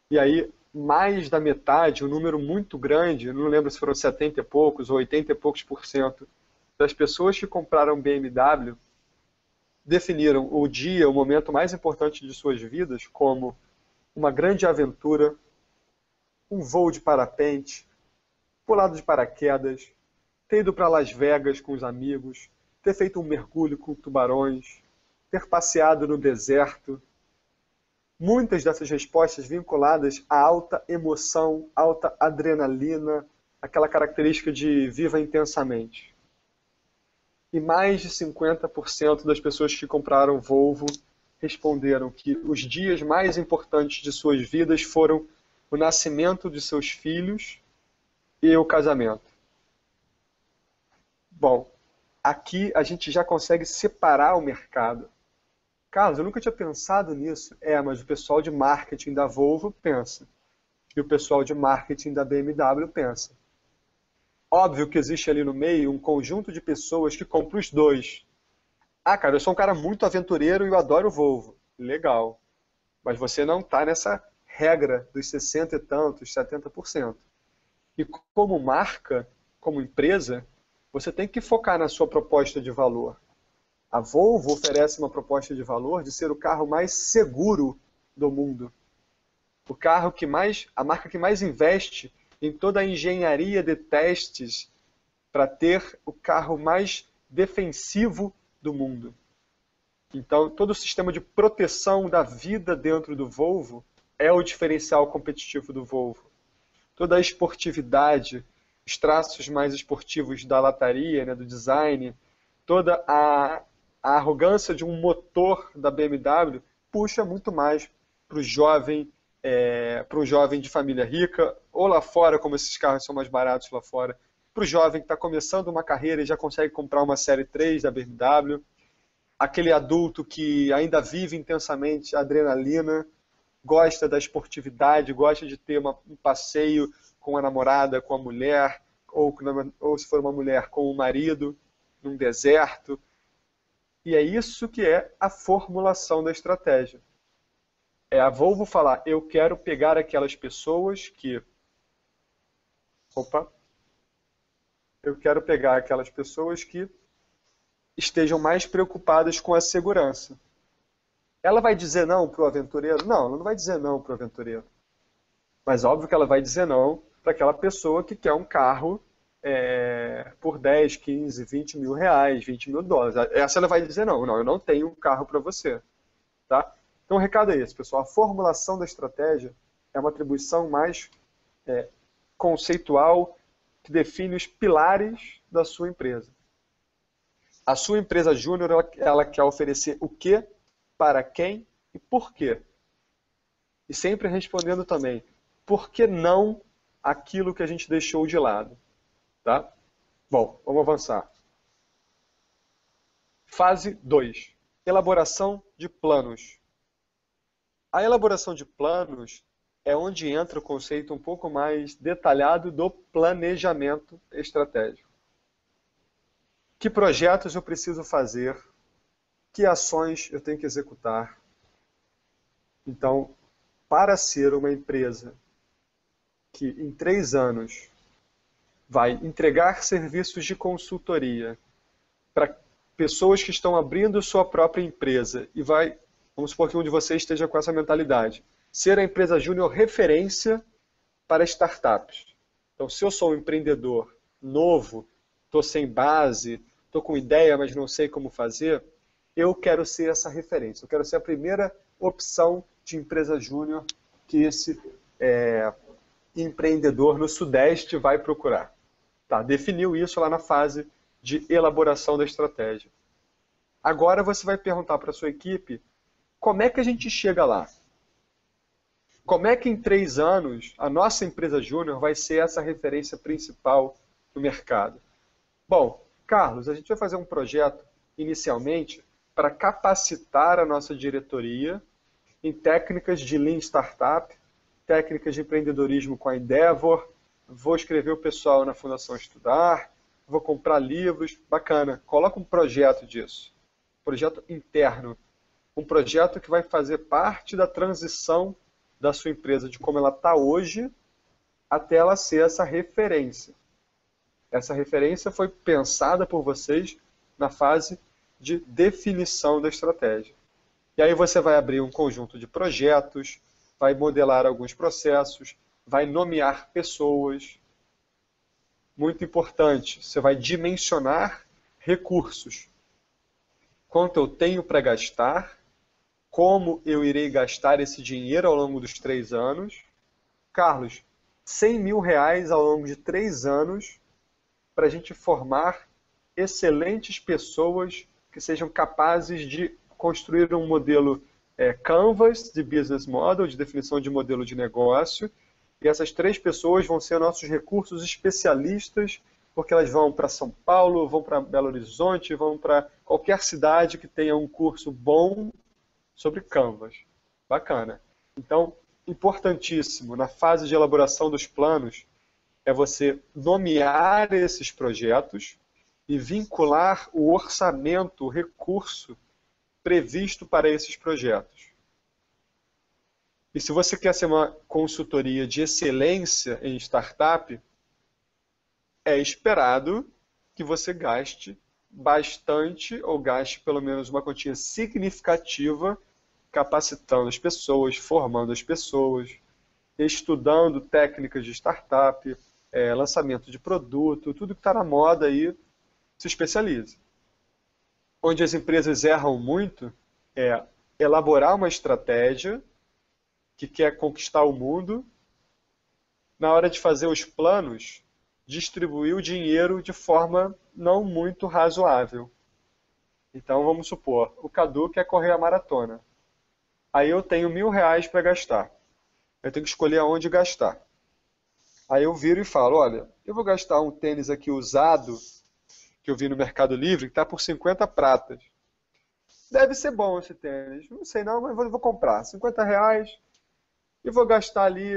E aí, mais da metade, um número muito grande, não lembro se foram 70 e poucos ou 80 e poucos % das pessoas que compraram BMW definiram o dia, o momento mais importante de suas vidas como uma grande aventura, um voo de parapente, pulado de paraquedas, ter ido para Las Vegas com os amigos, ter feito um mergulho com tubarões, ter passeado no deserto. Muitas dessas respostas vinculadas à alta emoção, alta adrenalina, aquela característica de viva intensamente. E mais de 50% das pessoas que compraram Volvo responderam que os dias mais importantes de suas vidas foram o nascimento de seus filhos e o casamento. Bom, aqui a gente já consegue separar o mercado. Carlos, eu nunca tinha pensado nisso. Mas o pessoal de marketing da Volvo pensa. E o pessoal de marketing da BMW pensa. Óbvio que existe ali no meio um conjunto de pessoas que compram os dois. Cara, eu sou um cara muito aventureiro e eu adoro Volvo. Legal. Mas você não está nessa regra dos 60 e tantos, 70%. E como marca, como empresa, você tem que focar na sua proposta de valor. A Volvo oferece uma proposta de valor de ser o carro mais seguro do mundo. A marca que mais investe em toda a engenharia de testes para ter o carro mais defensivo do mundo. Então, todo o sistema de proteção da vida dentro do Volvo é o diferencial competitivo do Volvo. Toda a esportividade, os traços mais esportivos da lataria, né, do design, toda a arrogância de um motor da BMW puxa muito mais para o jovem de família rica, ou lá fora, como esses carros são mais baratos lá fora, para o jovem que está começando uma carreira e já consegue comprar uma Série 3 da BMW, aquele adulto que ainda vive intensamente a adrenalina, gosta da esportividade, gosta de ter um passeio com a namorada, com a mulher, ou se for uma mulher, com o marido, num deserto. E é isso que é a formulação da estratégia. É a Volvo falar: eu quero pegar aquelas pessoas que... Eu quero pegar aquelas pessoas que estejam mais preocupadas com a segurança. Ela vai dizer não para o aventureiro? Não, ela não vai dizer não para o aventureiro. Mas óbvio que ela vai dizer não para aquela pessoa que quer um carro por 10, 15, 20 mil reais, 20 mil dólares. Essa ela vai dizer não, eu não tenho um carro para você. Tá? Então o recado é esse, pessoal. A formulação da estratégia é uma atribuição mais conceitual que define os pilares da sua empresa. A sua empresa júnior, ela quer oferecer o quê, para quem e por quê. E sempre respondendo também, por que não aquilo que a gente deixou de lado? Tá? Bom, vamos avançar. Fase 2. Elaboração de planos. A elaboração de planos é onde entra o conceito um pouco mais detalhado do planejamento estratégico. Que projetos eu preciso fazer? Que ações eu tenho que executar? Então, para ser uma empresa que em 3 anos vai entregar serviços de consultoria para pessoas que estão abrindo sua própria empresa e vai, vamos supor que um de vocês esteja com essa mentalidade, ser a empresa júnior referência para startups. Então, se eu sou um empreendedor novo, estou sem base, estou com ideia, mas não sei como fazer, eu quero ser essa referência. Eu quero ser a primeira opção de empresa júnior que esse empreendedor no Sudeste vai procurar. Tá, definiu isso lá na fase de elaboração da estratégia. Agora você vai perguntar para a sua equipe como é que a gente chega lá. Como é que em 3 anos a nossa empresa júnior vai ser essa referência principal no mercado? Bom, Carlos, a gente vai fazer um projeto inicialmente para capacitar a nossa diretoria em técnicas de Lean Startup, técnicas de empreendedorismo com a Endeavor, vou escrever o pessoal na Fundação Estudar, vou comprar livros, bacana. Coloca um projeto disso, projeto interno, um projeto que vai fazer parte da transição da sua empresa, de como ela está hoje, até ela ser essa referência. Essa referência foi pensada por vocês na fase de definição da estratégia. E aí você vai abrir um conjunto de projetos, vai modelar alguns processos, vai nomear pessoas. Muito importante, você vai dimensionar recursos. Quanto eu tenho para gastar, como eu irei gastar esse dinheiro ao longo dos 3 anos. Carlos, 100 mil reais ao longo de 3 anos para a gente formar excelentes pessoas que sejam capazes de construir um modelo Canvas de business model, de definição de modelo de negócio, e essas 3 pessoas vão ser nossos recursos especialistas, porque elas vão para São Paulo, vão para Belo Horizonte, vão para qualquer cidade que tenha um curso bom sobre Canvas. Bacana. Então, importantíssimo, na fase de elaboração dos planos, é você nomear esses projetos e vincular o orçamento, o recurso previsto para esses projetos. E se você quer ser uma consultoria de excelência em startup, é esperado que você gaste bastante, ou gaste pelo menos uma quantia significativa, capacitando as pessoas, formando as pessoas, estudando técnicas de startup, lançamento de produto, tudo que está na moda aí, se especialize. Onde as empresas erram muito é elaborar uma estratégia que quer conquistar o mundo, na hora de fazer os planos, distribuir o dinheiro de forma não muito razoável. Então, vamos supor, o Cadu quer correr a maratona. Aí eu tenho 1.000 reais para gastar. Eu tenho que escolher aonde gastar. Aí eu viro e falo, olha, eu vou gastar um tênis aqui usado, que eu vi no Mercado Livre, que está por 50 pratas. Deve ser bom esse tênis. Não sei não, mas vou comprar. 50 reais e vou gastar ali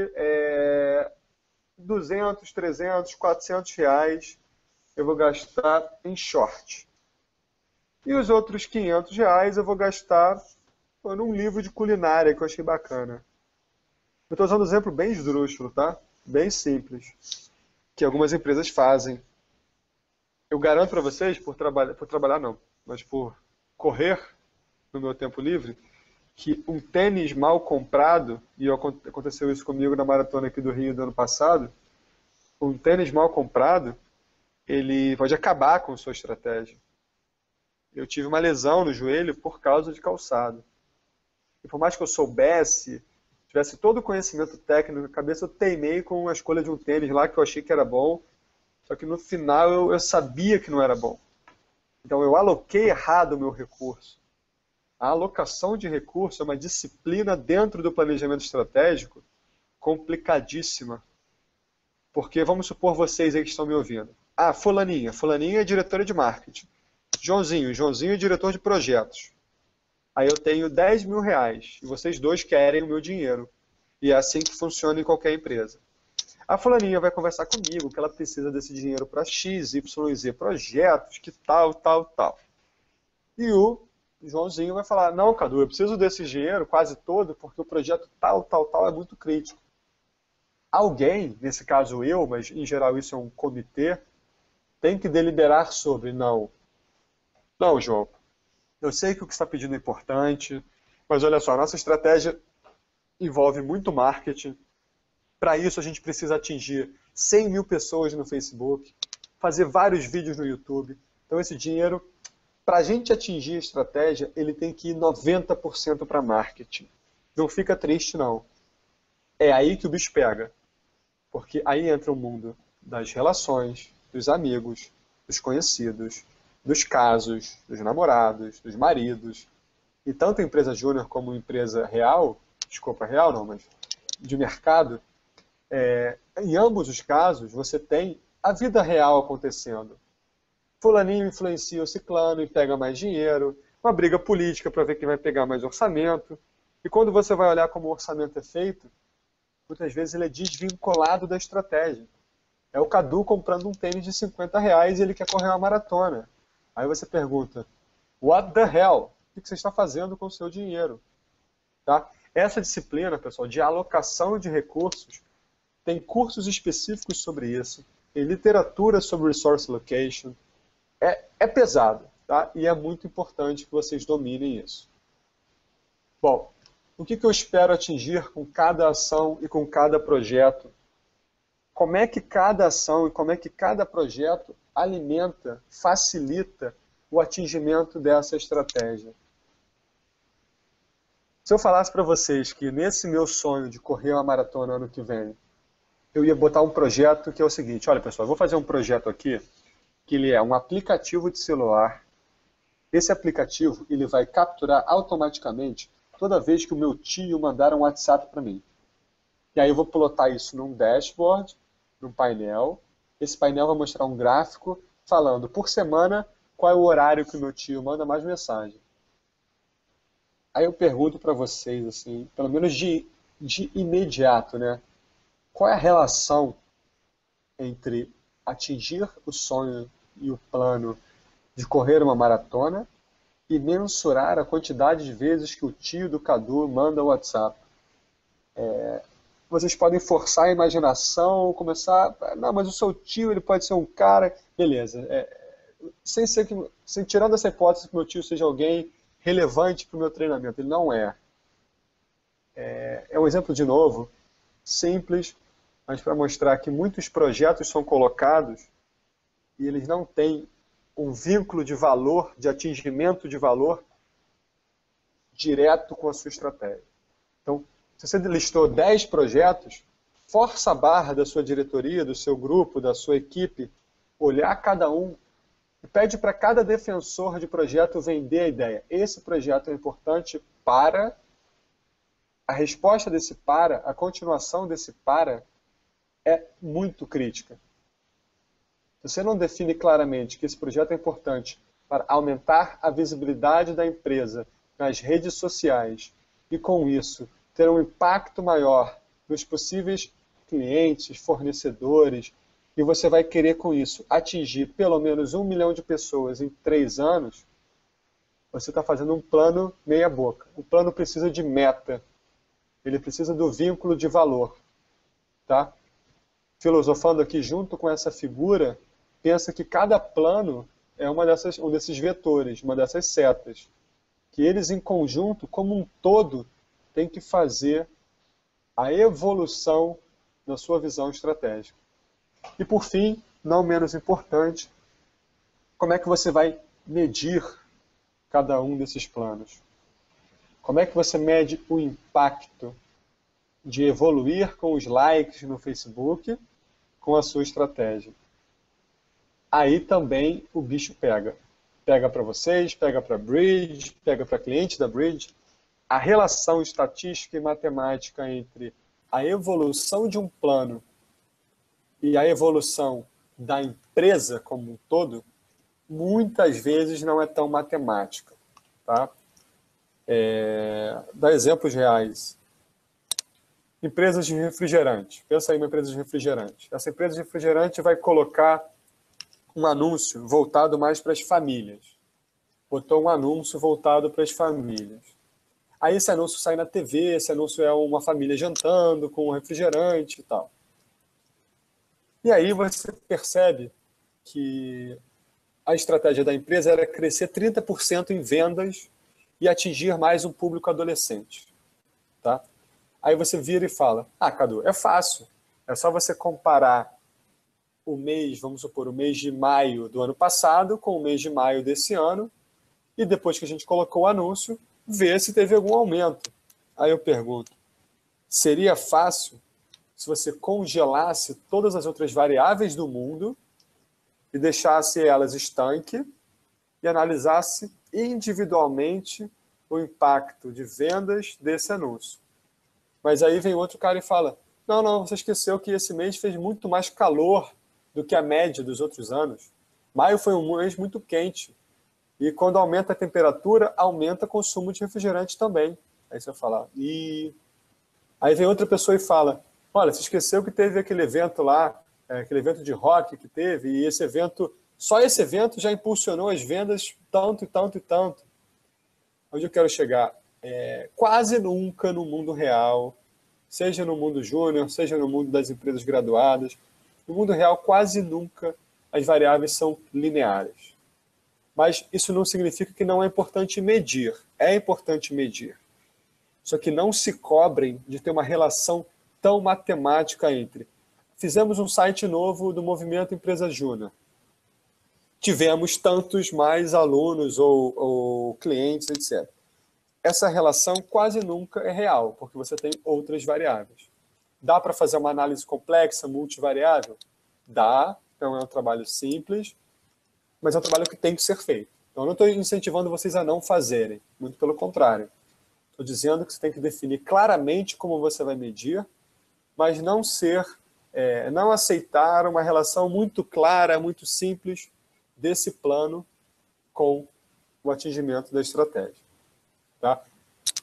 200, 300, 400 reais. Eu vou gastar em short. E os outros 500 reais eu vou gastar num livro de culinária que eu achei bacana. Eu estou usando um exemplo bem esdrúxulo, tá? Bem simples. Que algumas empresas fazem. Eu garanto para vocês, por trabalhar não, mas por correr no meu tempo livre, que um tênis mal comprado, e aconteceu isso comigo na maratona aqui do Rio do ano passado, um tênis mal comprado, ele pode acabar com a sua estratégia. Eu tive uma lesão no joelho por causa de calçado. E por mais que eu soubesse, tivesse todo o conhecimento técnico na cabeça, eu teimei com a escolha de um tênis lá que eu achei que era bom, só que no final eu sabia que não era bom. Então eu aloquei errado o meu recurso. A alocação de recurso é uma disciplina dentro do planejamento estratégico complicadíssima. Porque vamos supor vocês aí que estão me ouvindo. Ah, fulaninha é diretora de marketing. Joãozinho é diretor de projetos. Aí eu tenho 10 mil reais e vocês dois querem o meu dinheiro. E é assim que funciona em qualquer empresa. A fulaninha vai conversar comigo que ela precisa desse dinheiro para X, Y, Z projetos, que tal, tal, tal. E o Joãozinho vai falar, não, Cadu, eu preciso desse dinheiro quase todo porque o projeto tal, tal, tal é muito crítico. Alguém, nesse caso eu, mas em geral isso é um comitê, tem que deliberar sobre, não, João, eu sei que o que você está pedindo é importante, mas olha só, a nossa estratégia envolve muito marketing, Para isso, a gente precisa atingir 100 mil pessoas no Facebook, fazer vários vídeos no YouTube. Então, esse dinheiro, para a gente atingir a estratégia, ele tem que ir 90% para marketing. Não fica triste, não. É aí que o bicho pega. Porque aí entra o mundo das relações, dos amigos, dos conhecidos, dos casos, dos namorados, dos maridos. E tanto a empresa júnior como a empresa real, desculpa, real não, mas de mercado, em ambos os casos, você tem a vida real acontecendo. Fulaninho influencia o ciclano e pega mais dinheiro, uma briga política para ver quem vai pegar mais orçamento. E quando você vai olhar como o orçamento é feito, muitas vezes ele é desvinculado da estratégia. É o Cadu comprando um tênis de R$ 50 e ele quer correr uma maratona. Aí você pergunta, what the hell? O que você está fazendo com o seu dinheiro? Tá? Essa disciplina, pessoal, de alocação de recursos, tem cursos específicos sobre isso, tem literatura sobre resource allocation. É pesado, tá? E é muito importante que vocês dominem isso. Bom, o que eu espero atingir com cada ação e com cada projeto? Como é que cada ação e como é que cada projeto alimenta, facilita o atingimento dessa estratégia? Se eu falasse para vocês que nesse meu sonho de correr uma maratona ano que vem, eu ia botar um projeto que é o seguinte, olha pessoal, eu vou fazer um projeto aqui, que ele é um aplicativo de celular. Esse aplicativo ele vai capturar automaticamente toda vez que o meu tio mandar um WhatsApp para mim. E aí eu vou plotar isso num dashboard, num painel. Esse painel vai mostrar um gráfico falando por semana qual é o horário que o meu tio manda mais mensagem. Aí eu pergunto para vocês, assim, pelo menos de imediato, né? Qual é a relação entre atingir o sonho e o plano de correr uma maratona e mensurar a quantidade de vezes que o tio do Cadu manda o WhatsApp? Vocês podem forçar a imaginação, começar... Não, mas o seu tio ele pode ser um cara... Beleza. Sem tirando essa hipótese que meu tio seja alguém relevante para o meu treinamento. Ele não é. É um exemplo, de novo, simples, mas para mostrar que muitos projetos são colocados e eles não têm um vínculo de valor, de atingimento de valor direto com a sua estratégia. Então, se você listou 10 projetos, força a barra da sua diretoria, do seu grupo, da sua equipe, olhar cada um e pede para cada defensor de projeto vender a ideia. Esse projeto é importante para... A resposta desse para, a continuação desse para, é muito crítica. Se você não define claramente que esse projeto é importante para aumentar a visibilidade da empresa nas redes sociais e, com isso, ter um impacto maior nos possíveis clientes, fornecedores, e você vai querer, com isso, atingir pelo menos 1 milhão de pessoas em 3 anos, você está fazendo um plano meia boca. O plano precisa de meta. Ele precisa do vínculo de valor. Tá? Filosofando aqui junto com essa figura, pensa que cada plano é um desses vetores, uma dessas setas, que eles em conjunto, como um todo, têm que fazer a evolução da sua visão estratégica. E por fim, não menos importante, como é que você vai medir cada um desses planos? Como é que você mede o impacto de evoluir com os likes no Facebook com a sua estratégia? Aí também o bicho pega. Pega para vocês, pega para a Bridge, pega para clientes da Bridge. A relação estatística e matemática entre a evolução de um plano e a evolução da empresa como um todo, muitas vezes não é tão matemática. Tá? Dá exemplos reais. Empresas de refrigerante. Pensa aí uma empresa de refrigerante. Essa empresa de refrigerante vai colocar um anúncio voltado mais para as famílias. Botou um anúncio voltado para as famílias. Aí esse anúncio sai na TV, esse anúncio é uma família jantando com um refrigerante e tal. E aí você percebe que a estratégia da empresa era crescer 30% em vendas e atingir mais um público adolescente. Tá? Aí você vira e fala, ah, Cadu, é fácil. É só você comparar o mês, vamos supor, o mês de maio do ano passado com o mês de maio desse ano, e depois que a gente colocou o anúncio, ver se teve algum aumento. Aí eu pergunto, seria fácil se você congelasse todas as outras variáveis do mundo e deixasse elas estanque e analisasse individualmente o impacto de vendas desse anúncio? Mas aí vem outro cara e fala, não, você esqueceu que esse mês fez muito mais calor do que a média dos outros anos. Maio foi um mês muito quente. E quando aumenta a temperatura, aumenta o consumo de refrigerante também. Aí você fala, e... Aí vem outra pessoa e fala, olha, você esqueceu que teve aquele evento lá, aquele evento de rock que teve, e esse evento, só esse evento já impulsionou as vendas tanto e tanto e tanto. Onde eu quero chegar? Quase nunca no mundo real, seja no mundo júnior, seja no mundo das empresas graduadas, no mundo real quase nunca as variáveis são lineares. Mas isso não significa que não é importante medir. É importante medir. Só que não se cobrem de ter uma relação tão matemática entre. Fizemos um site novo do Movimento Empresa Júnior. Tivemos tantos mais alunos ou clientes, etc. Essa relação quase nunca é real, porque você tem outras variáveis. Dá para fazer uma análise complexa, multivariável? Dá, então é um trabalho simples, mas é um trabalho que tem que ser feito. Então eu não estou incentivando vocês a não fazerem, muito pelo contrário. Estou dizendo que você tem que definir claramente como você vai medir, mas não não aceitar uma relação muito clara, muito simples desse plano com o atingimento da estratégia. Tá?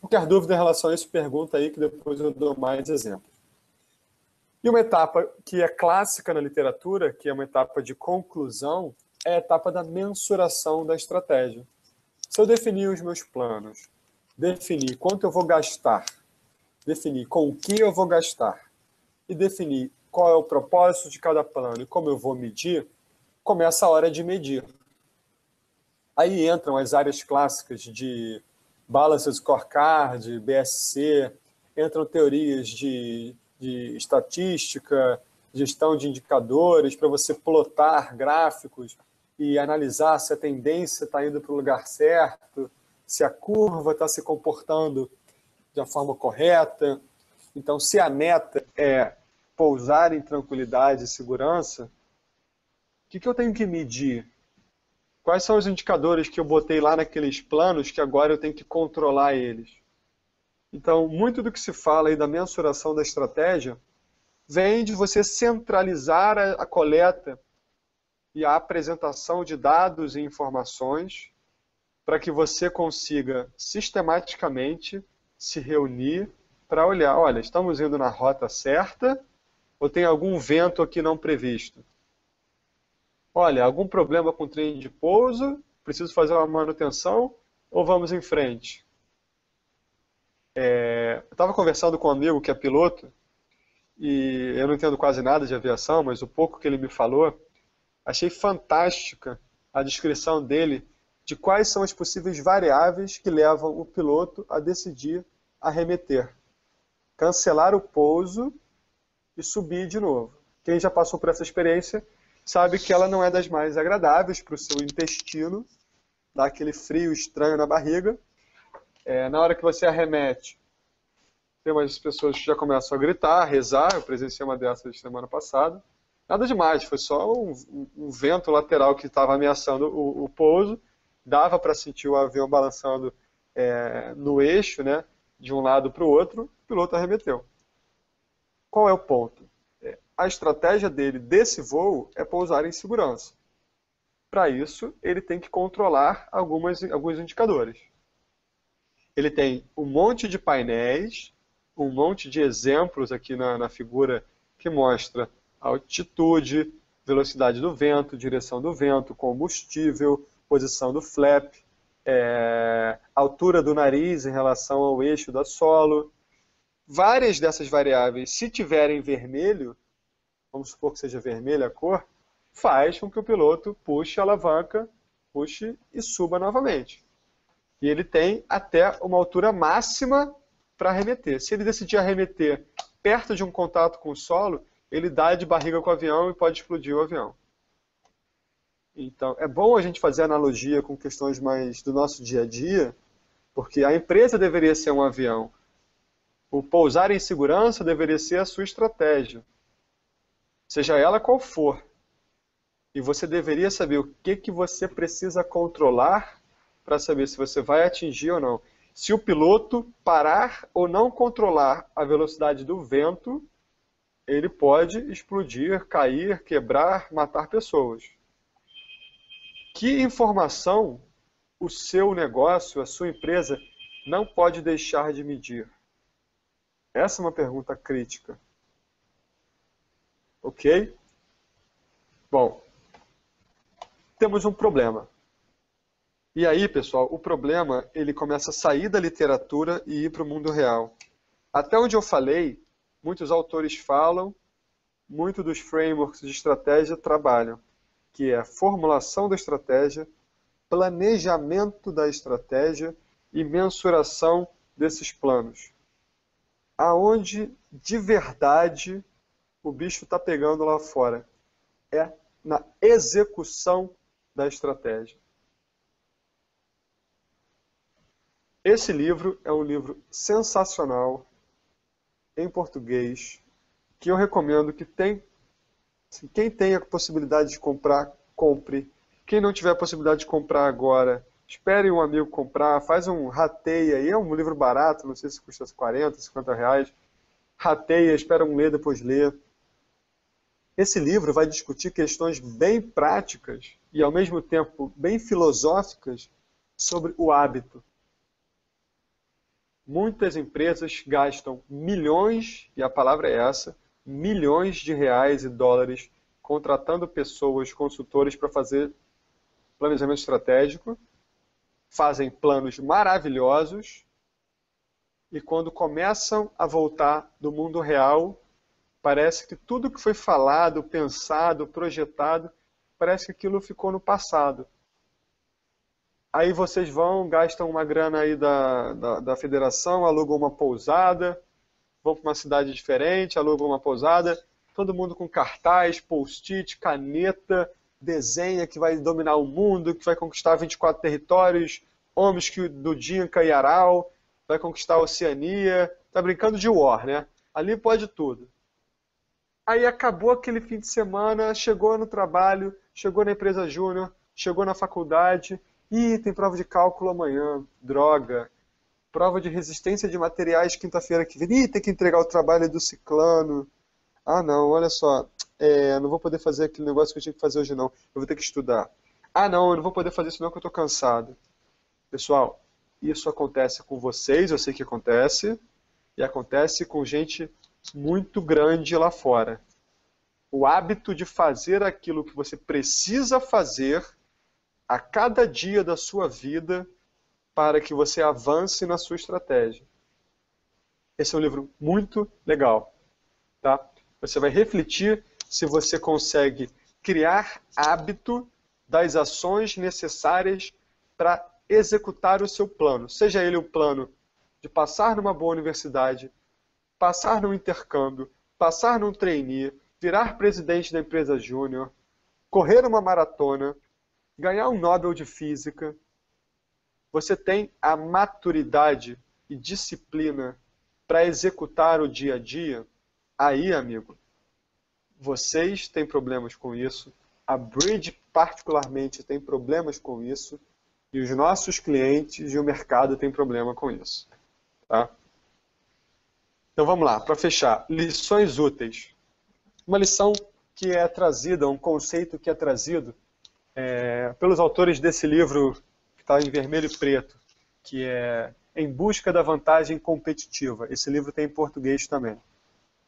Qualquer dúvida em relação a isso, pergunta aí que depois eu dou mais exemplos. E uma etapa que é clássica na literatura, que é uma etapa de conclusão, é a etapa da mensuração da estratégia. Se eu definir os meus planos, definir quanto eu vou gastar, definir com o que eu vou gastar e definir qual é o propósito de cada plano e como eu vou medir, começa a hora de medir. Aí entram as áreas clássicas de Balanced Scorecard, BSC, entram teorias de estatística, gestão de indicadores, para você plotar gráficos e analisar se a tendência está indo para o lugar certo, se a curva está se comportando da forma correta. Então, se a meta é pousar em tranquilidade e segurança, o que eu tenho que medir? Quais são os indicadores que eu botei lá naqueles planos que agora eu tenho que controlar eles? Então, muito do que se fala aí da mensuração da estratégia vem de você centralizar a coleta e a apresentação de dados e informações para que você consiga sistematicamente se reunir para olhar, olha, estamos indo na rota certa ou tem algum vento aqui não previsto? Olha, algum problema com o trem de pouso? Preciso fazer uma manutenção ou vamos em frente? Eu estava conversando com um amigo que é piloto e eu não entendo quase nada de aviação, mas o pouco que ele me falou, achei fantástica a descrição dele de quais são as possíveis variáveis que levam o piloto a decidir arremeter. Cancelar o pouso e subir de novo. Quem já passou por essa experiência sabe que ela não é das mais agradáveis para o seu intestino, dá aquele frio estranho na barriga. Na hora que você arremete, tem umas pessoas que já começam a gritar, a rezar. Eu presenciei uma dessas semana passada. Nada demais, foi só um vento lateral que estava ameaçando o pouso. Dava para sentir o avião balançando no eixo, né, de um lado para o outro. O piloto arremeteu. Qual é o ponto? A estratégia dele desse voo é pousar em segurança. Para isso, ele tem que controlar alguns indicadores. Ele tem um monte de painéis, um monte de exemplos aqui na figura que mostra altitude, velocidade do vento, direção do vento, combustível, posição do flap, altura do nariz em relação ao eixo da solo. Várias dessas variáveis, se tiverem vermelho, vamos supor que seja vermelha a cor, faz com que o piloto puxe a alavanca, puxe e suba novamente. E ele tem até uma altura máxima para arremeter. Se ele decidir arremeter perto de um contato com o solo, ele dá de barriga com o avião e pode explodir o avião. Então, é bom a gente fazer analogia com questões mais do nosso dia a dia, porque a empresa deveria ser um avião. O pousar em segurança deveria ser a sua estratégia, seja ela qual for. E você deveria saber o que você precisa controlar para saber se você vai atingir ou não. Se o piloto parar ou não controlar a velocidade do vento, ele pode explodir, cair, quebrar, matar pessoas. Que informação o seu negócio, a sua empresa, não pode deixar de medir? Essa é uma pergunta crítica. Ok? Bom, temos um problema. E aí, pessoal, o problema ele começa a sair da literatura e ir para o mundo real. Até onde eu falei, muitos autores falam, muitos dos frameworks de estratégia trabalham, que é a formulação da estratégia, planejamento da estratégia e mensuração desses planos. Aonde, de verdade, o bicho está pegando lá fora? É na execução da estratégia. Esse livro é um livro sensacional, em português, que eu recomendo que quem tem a possibilidade de comprar, compre. Quem não tiver a possibilidade de comprar agora, espere um amigo comprar, faz um rateia aí, é um livro barato, não sei se custa 40, 50 reais. Rateia, espera um ler, depois ler. Esse livro vai discutir questões bem práticas e, ao mesmo tempo, bem filosóficas sobre o hábito. Muitas empresas gastam milhões, e a palavra é essa, milhões de reais e dólares contratando pessoas, consultores para fazer planejamento estratégico, fazem planos maravilhosos e quando começam a voltar do mundo real, parece que tudo que foi falado, pensado, projetado, parece que aquilo ficou no passado. Aí vocês vão, gastam uma grana aí da federação, alugam uma pousada, vão para uma cidade diferente, alugam uma pousada, todo mundo com cartaz, post-it, caneta, desenha que vai dominar o mundo, que vai conquistar 24 territórios, homens do Dinka e Aral, vai conquistar a Oceania, tá brincando de War, né? Ali pode tudo. Aí acabou aquele fim de semana, chegou no trabalho, chegou na empresa júnior, chegou na faculdade, ih, tem prova de cálculo amanhã, droga. Prova de resistência de materiais quinta-feira que vem, ih, tem que entregar o trabalho do ciclano. Ah não, olha só, não vou poder fazer aquele negócio que eu tinha que fazer hoje não, eu vou ter que estudar. Ah não, eu não vou poder fazer isso não que eu estou cansado. Pessoal, isso acontece com vocês, eu sei que acontece, e acontece com gente muito grande lá fora. O hábito de fazer aquilo que você precisa fazer a cada dia da sua vida para que você avance na sua estratégia. Esse é um livro muito legal. Tá? Você vai refletir se você consegue criar hábito das ações necessárias para executar o seu plano. Seja ele o plano de passar numa boa universidade, passar num intercâmbio, passar num trainee, virar presidente da empresa júnior, correr uma maratona, ganhar um Nobel de Física. Você tem a maturidade e disciplina para executar o dia a dia? Aí, amigo, vocês têm problemas com isso, a Bridge particularmente tem problemas com isso, e os nossos clientes e o mercado têm problema com isso. Tá? Então vamos lá, para fechar, lições úteis. Uma lição que é trazida, um conceito que é trazido pelos autores desse livro, que está em vermelho e preto, que é Em Busca da Vantagem Competitiva. Esse livro tem em português também.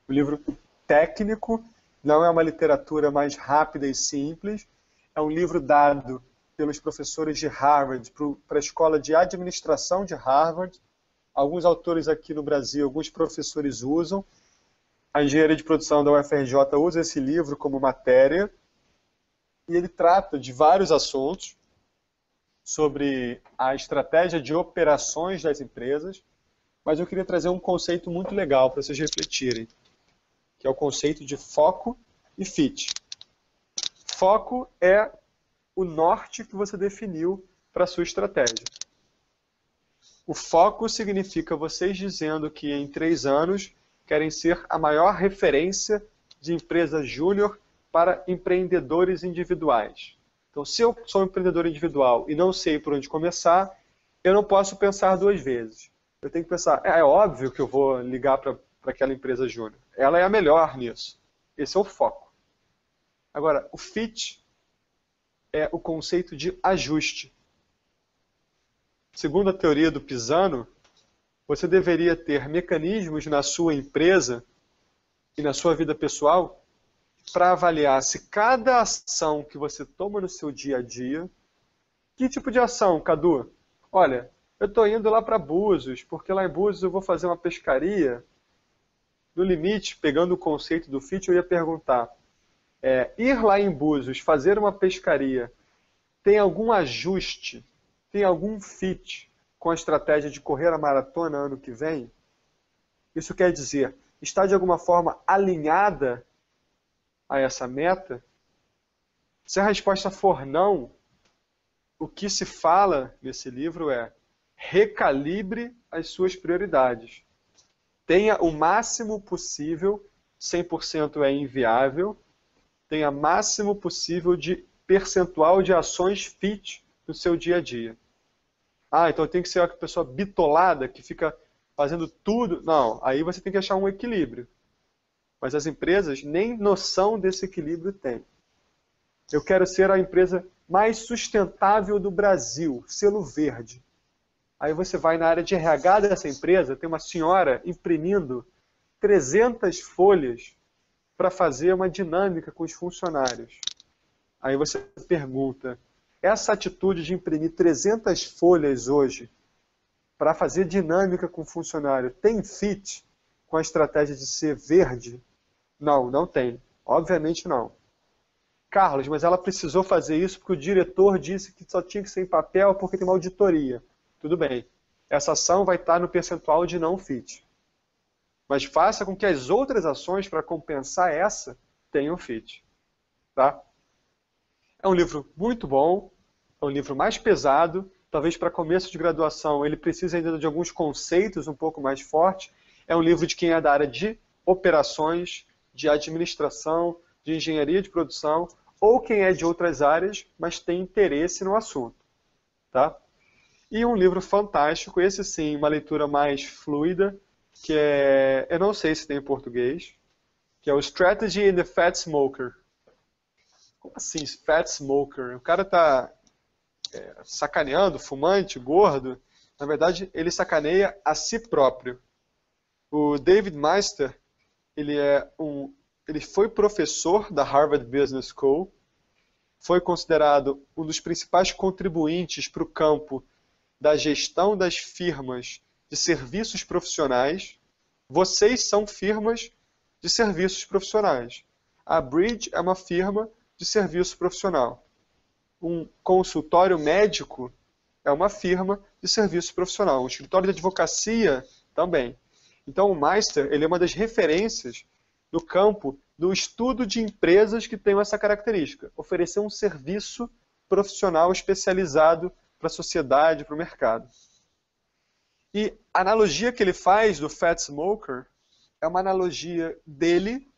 O livro técnico, não é uma literatura mais rápida e simples, é um livro dado pelos professores de Harvard, para a escola de administração de Harvard. Alguns autores aqui no Brasil, alguns professores usam. A engenharia de produção da UFRJ usa esse livro como matéria, e ele trata de vários assuntos sobre a estratégia de operações das empresas, mas eu queria trazer um conceito muito legal para vocês refletirem, que é o conceito de foco e fit. Foco é o norte que você definiu para a sua estratégia. O foco significa vocês dizendo que em 3 anos querem ser a maior referência de empresa júnior para empreendedores individuais. Então, se eu sou um empreendedor individual e não sei por onde começar, eu não posso pensar 2 vezes. Eu tenho que pensar, é óbvio que eu vou ligar para aquela empresa júnior. Ela é a melhor nisso. Esse é o foco. Agora, o fit é o conceito de ajuste. Segundo a teoria do Pisano, você deveria ter mecanismos na sua empresa e na sua vida pessoal para avaliar se cada ação que você toma no seu dia a dia... Que tipo de ação, Cadu? Olha, eu estou indo lá para Búzios, porque lá em Búzios eu vou fazer uma pescaria. No limite, pegando o conceito do fit, eu ia perguntar, ir lá em Búzios, fazer uma pescaria, tem algum ajuste, tem algum fit com a estratégia de correr a maratona ano que vem? Isso quer dizer, está de alguma forma alinhada a essa meta? Se a resposta for não, o que se fala nesse livro é recalibre as suas prioridades. Tenha o máximo possível, 100% é inviável, tenha o máximo possível de percentual de ações fit no seu dia a dia. Ah, então tem que ser uma pessoa bitolada que fica fazendo tudo. Não, aí você tem que achar um equilíbrio. Mas as empresas nem noção desse equilíbrio têm. Eu quero ser a empresa mais sustentável do Brasil, selo verde. Aí você vai na área de RH dessa empresa, tem uma senhora imprimindo 300 folhas para fazer uma dinâmica com os funcionários. Aí você pergunta, essa atitude de imprimir 300 folhas hoje para fazer dinâmica com o funcionário tem fit com a estratégia de ser verde? Não, não tem. Obviamente não. Carlos, mas ela precisou fazer isso porque o diretor disse que só tinha que ser em papel porque tem uma auditoria. Tudo bem. Essa ação vai estar no percentual de não fit. Mas faça com que as outras ações para compensar essa tenham fit. Tá? É um livro muito bom, é um livro mais pesado, talvez para começo de graduação ele precise ainda de alguns conceitos um pouco mais fortes. É um livro de quem é da área de operações, de administração, de engenharia de produção, ou quem é de outras áreas, mas tem interesse no assunto. Tá? E um livro fantástico, esse sim, uma leitura mais fluida, que é, eu não sei se tem em português, que é o Strategy in the Fat Smoker. Como assim, Fat Smoker? O cara está sacaneando, fumante, gordo. Na verdade, ele sacaneia a si próprio. O David Meister, ele foi professor da Harvard Business School, foi considerado um dos principais contribuintes para o campo da gestão das firmas de serviços profissionais. Vocês são firmas de serviços profissionais. A Bridge é uma firma de serviço profissional. Um consultório médico é uma firma de serviço profissional. Um escritório de advocacia também. Então o Meister, ele é uma das referências no campo do estudo de empresas que tenham essa característica. Oferecer um serviço profissional especializado para a sociedade, para o mercado. E a analogia que ele faz do Fat Smoker é uma analogia dele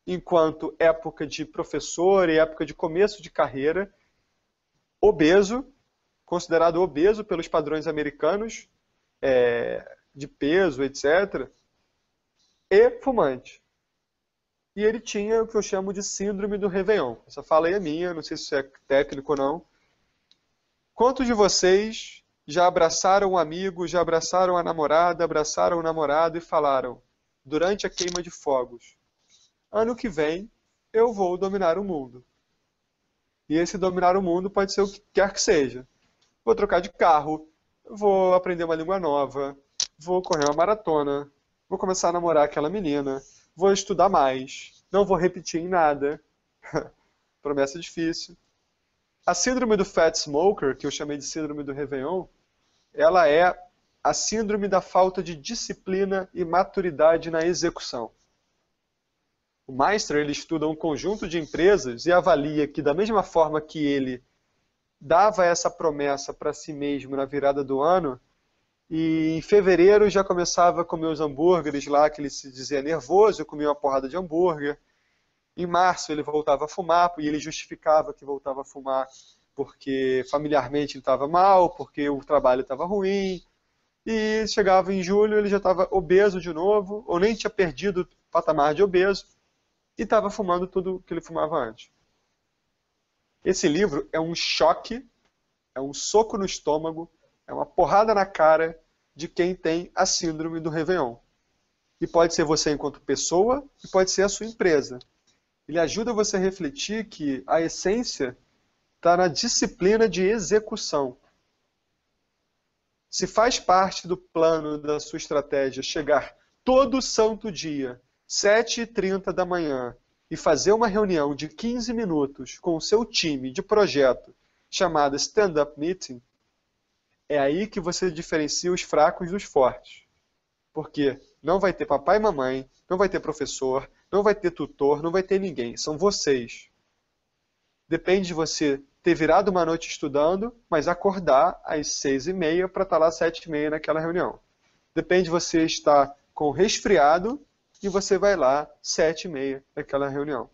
enquanto época de professor e época de começo de carreira, obeso, considerado obeso pelos padrões americanos, de peso, etc., e fumante. E ele tinha o que eu chamo de síndrome do Réveillon. Essa fala aí é minha, não sei se isso é técnico ou não. Quantos de vocês já abraçaram um amigo, já abraçaram a namorada, abraçaram o namorado e falaram, durante a queima de fogos, ano que vem eu vou dominar o mundo. E esse dominar o mundo pode ser o que quer que seja. Vou trocar de carro, vou aprender uma língua nova, vou correr uma maratona, vou começar a namorar aquela menina, vou estudar mais, não vou repetir em nada. Promessa difícil. A síndrome do Fat Smoker, que eu chamei de síndrome do Réveillon, ela é a síndrome da falta de disciplina e maturidade na execução. O Meister ele estuda um conjunto de empresas e avalia que, da mesma forma que ele dava essa promessa para si mesmo na virada do ano, e em fevereiro já começava a comer os hambúrgueres lá, que ele se dizia nervoso, comia uma porrada de hambúrguer. Em março ele voltava a fumar, e ele justificava que voltava a fumar porque familiarmente ele estava mal, porque o trabalho estava ruim. E chegava em julho, ele já estava obeso de novo, ou nem tinha perdido o patamar de obeso, e estava fumando tudo que ele fumava antes. Esse livro é um choque, é um soco no estômago, é uma porrada na cara de quem tem a síndrome do Réveillon. E pode ser você enquanto pessoa, e pode ser a sua empresa. Ele ajuda você a refletir que a essência está na disciplina de execução. Se faz parte do plano da sua estratégia chegar todo santo dia, 7h30 da manhã, e fazer uma reunião de 15 minutos com o seu time de projeto, chamada Stand-Up Meeting, é aí que você diferencia os fracos dos fortes. Porque não vai ter papai e mamãe, não vai ter professor, não vai ter tutor, não vai ter ninguém. São vocês. Depende de você ter virado uma noite estudando, mas acordar às 6h30 para estar lá às 7h30 naquela reunião. Depende de você estar com resfriado e você vai lá às 7h30 naquela reunião.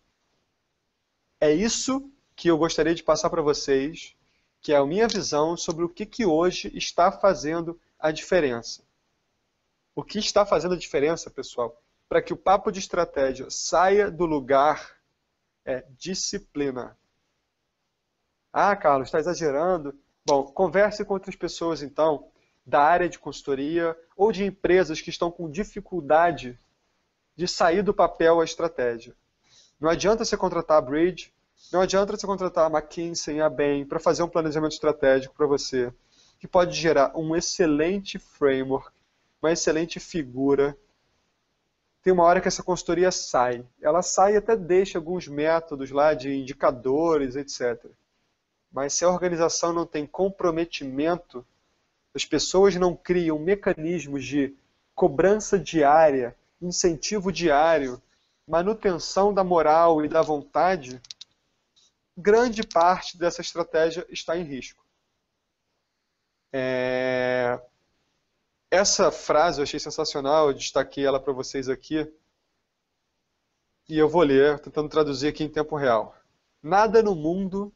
É isso que eu gostaria de passar para vocês, que é a minha visão sobre o que hoje está fazendo a diferença. O que está fazendo a diferença, pessoal, para que o papo de estratégia saia do lugar é disciplina. Ah, Carlos, está exagerando. Bom, converse com outras pessoas, então, da área de consultoria ou de empresas que estão com dificuldade de sair do papel a estratégia. Não adianta você contratar a Bridge, não adianta você contratar a McKinsey e a Bain para fazer um planejamento estratégico para você, que pode gerar um excelente framework, uma excelente figura. Tem uma hora que essa consultoria sai. Ela sai e até deixa alguns métodos lá de indicadores, etc. Mas se a organização não tem comprometimento, as pessoas não criam mecanismos de cobrança diária, incentivo diário, manutenção da moral e da vontade, grande parte dessa estratégia está em risco. Essa frase eu achei sensacional, eu destaquei ela para vocês aqui, e eu vou ler, tentando traduzir aqui em tempo real. Nada no mundo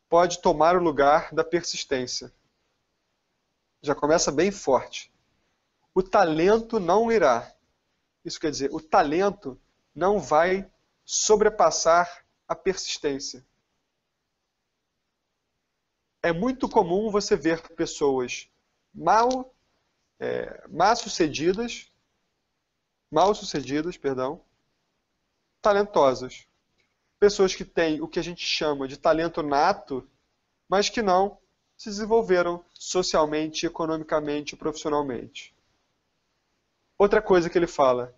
pode tomar o lugar da persistência. Já começa bem forte. O talento não irá. Isso quer dizer, o talento não vai sobrepassar a persistência. É muito comum você ver pessoas mal sucedidas, talentosas. Pessoas que têm o que a gente chama de talento nato, mas que não se desenvolveram socialmente, economicamente, profissionalmente. Outra coisa que ele fala,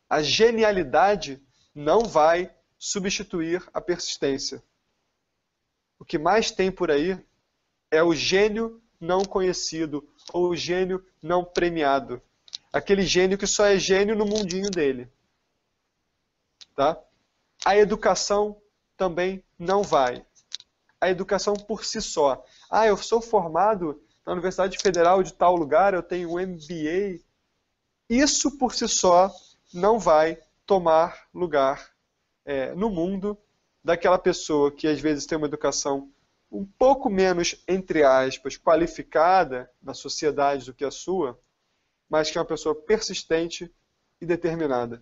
a genialidade não vai substituir a persistência. O que mais tem por aí é o gênio não conhecido, ou o gênio não premiado. Aquele gênio que só é gênio no mundinho dele. Tá? A educação também não vai. A educação por si só. Ah, eu sou formado na Universidade Federal de tal lugar, eu tenho um MBA. Isso por si só não vai tomar lugar no mundo daquela pessoa que às vezes tem uma educação um pouco menos, entre aspas, qualificada na sociedade do que a sua, mas que é uma pessoa persistente e determinada.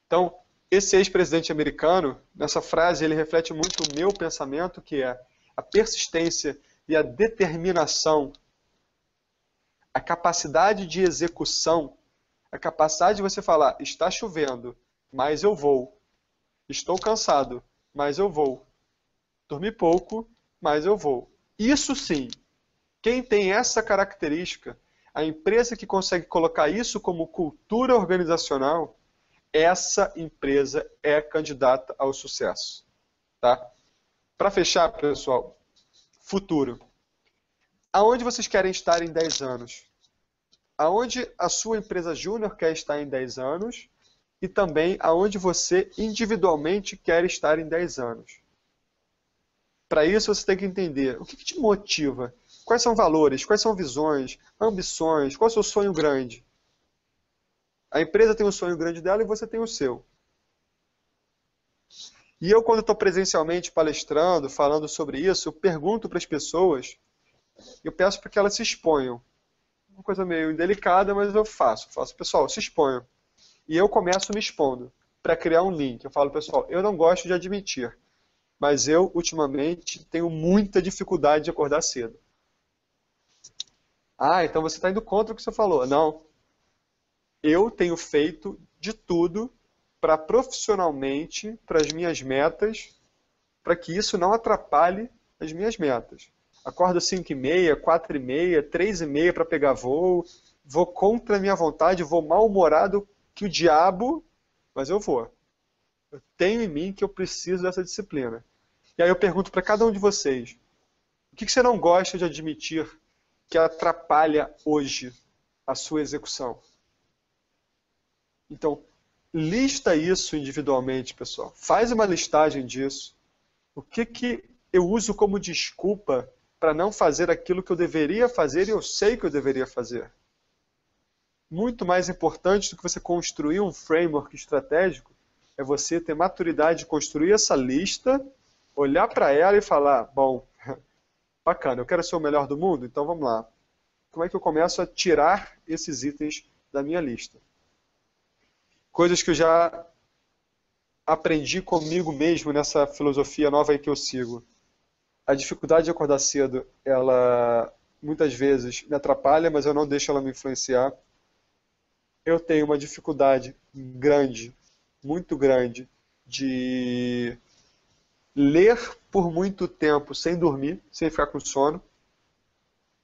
Então, esse ex-presidente americano, nessa frase, ele reflete muito o meu pensamento, que é a persistência e a determinação, a capacidade de execução, a capacidade de você falar, está chovendo, mas eu vou. Estou cansado, mas eu vou. Dormi pouco, mas eu vou. Isso sim, quem tem essa característica, a empresa que consegue colocar isso como cultura organizacional, essa empresa é candidata ao sucesso. Tá? Para fechar, pessoal, futuro. Aonde vocês querem estar em 10 anos? aonde a sua empresa júnior quer estar em 10 anos e também aonde você individualmente quer estar em 10 anos. Para isso você tem que entender o que te motiva, quais são valores, quais são visões, ambições, qual é o seu sonho grande. A empresa tem um sonho grande dela e você tem o seu. E eu, quando estou presencialmente palestrando, falando sobre isso, eu pergunto para as pessoas, eu peço para que elas se exponham. Uma coisa meio indelicada, mas eu faço. Pessoal, se exponham. E eu começo me expondo, para criar um link. Eu falo, pessoal, eu não gosto de admitir, mas eu, ultimamente, tenho muita dificuldade de acordar cedo. Ah, então você está indo contra o que você falou. Não. Eu tenho feito de tudo para profissionalmente, para as minhas metas, para que isso não atrapalhe as minhas metas. Acordo 5h30, 4h30, 3h30 para pegar voo, vou contra a minha vontade, vou mal-humorado que o diabo, mas eu vou. Eu tenho em mim que eu preciso dessa disciplina. E aí eu pergunto para cada um de vocês, o que você não gosta de admitir que atrapalha hoje a sua execução? Então, lista isso individualmente, pessoal. Faz uma listagem disso. O que eu uso como desculpa para não fazer aquilo que eu deveria fazer e eu sei que eu deveria fazer? Muito mais importante do que você construir um framework estratégico é você ter maturidade de construir essa lista, olhar para ela e falar, bom, bacana, eu quero ser o melhor do mundo, então vamos lá. Como é que eu começo a tirar esses itens da minha lista? Coisas que eu já aprendi comigo mesmo nessa filosofia nova aí que eu sigo. A dificuldade de acordar cedo, ela muitas vezes me atrapalha, mas eu não deixo ela me influenciar. Eu tenho uma dificuldade grande, muito grande, de ler por muito tempo sem dormir, sem ficar com sono.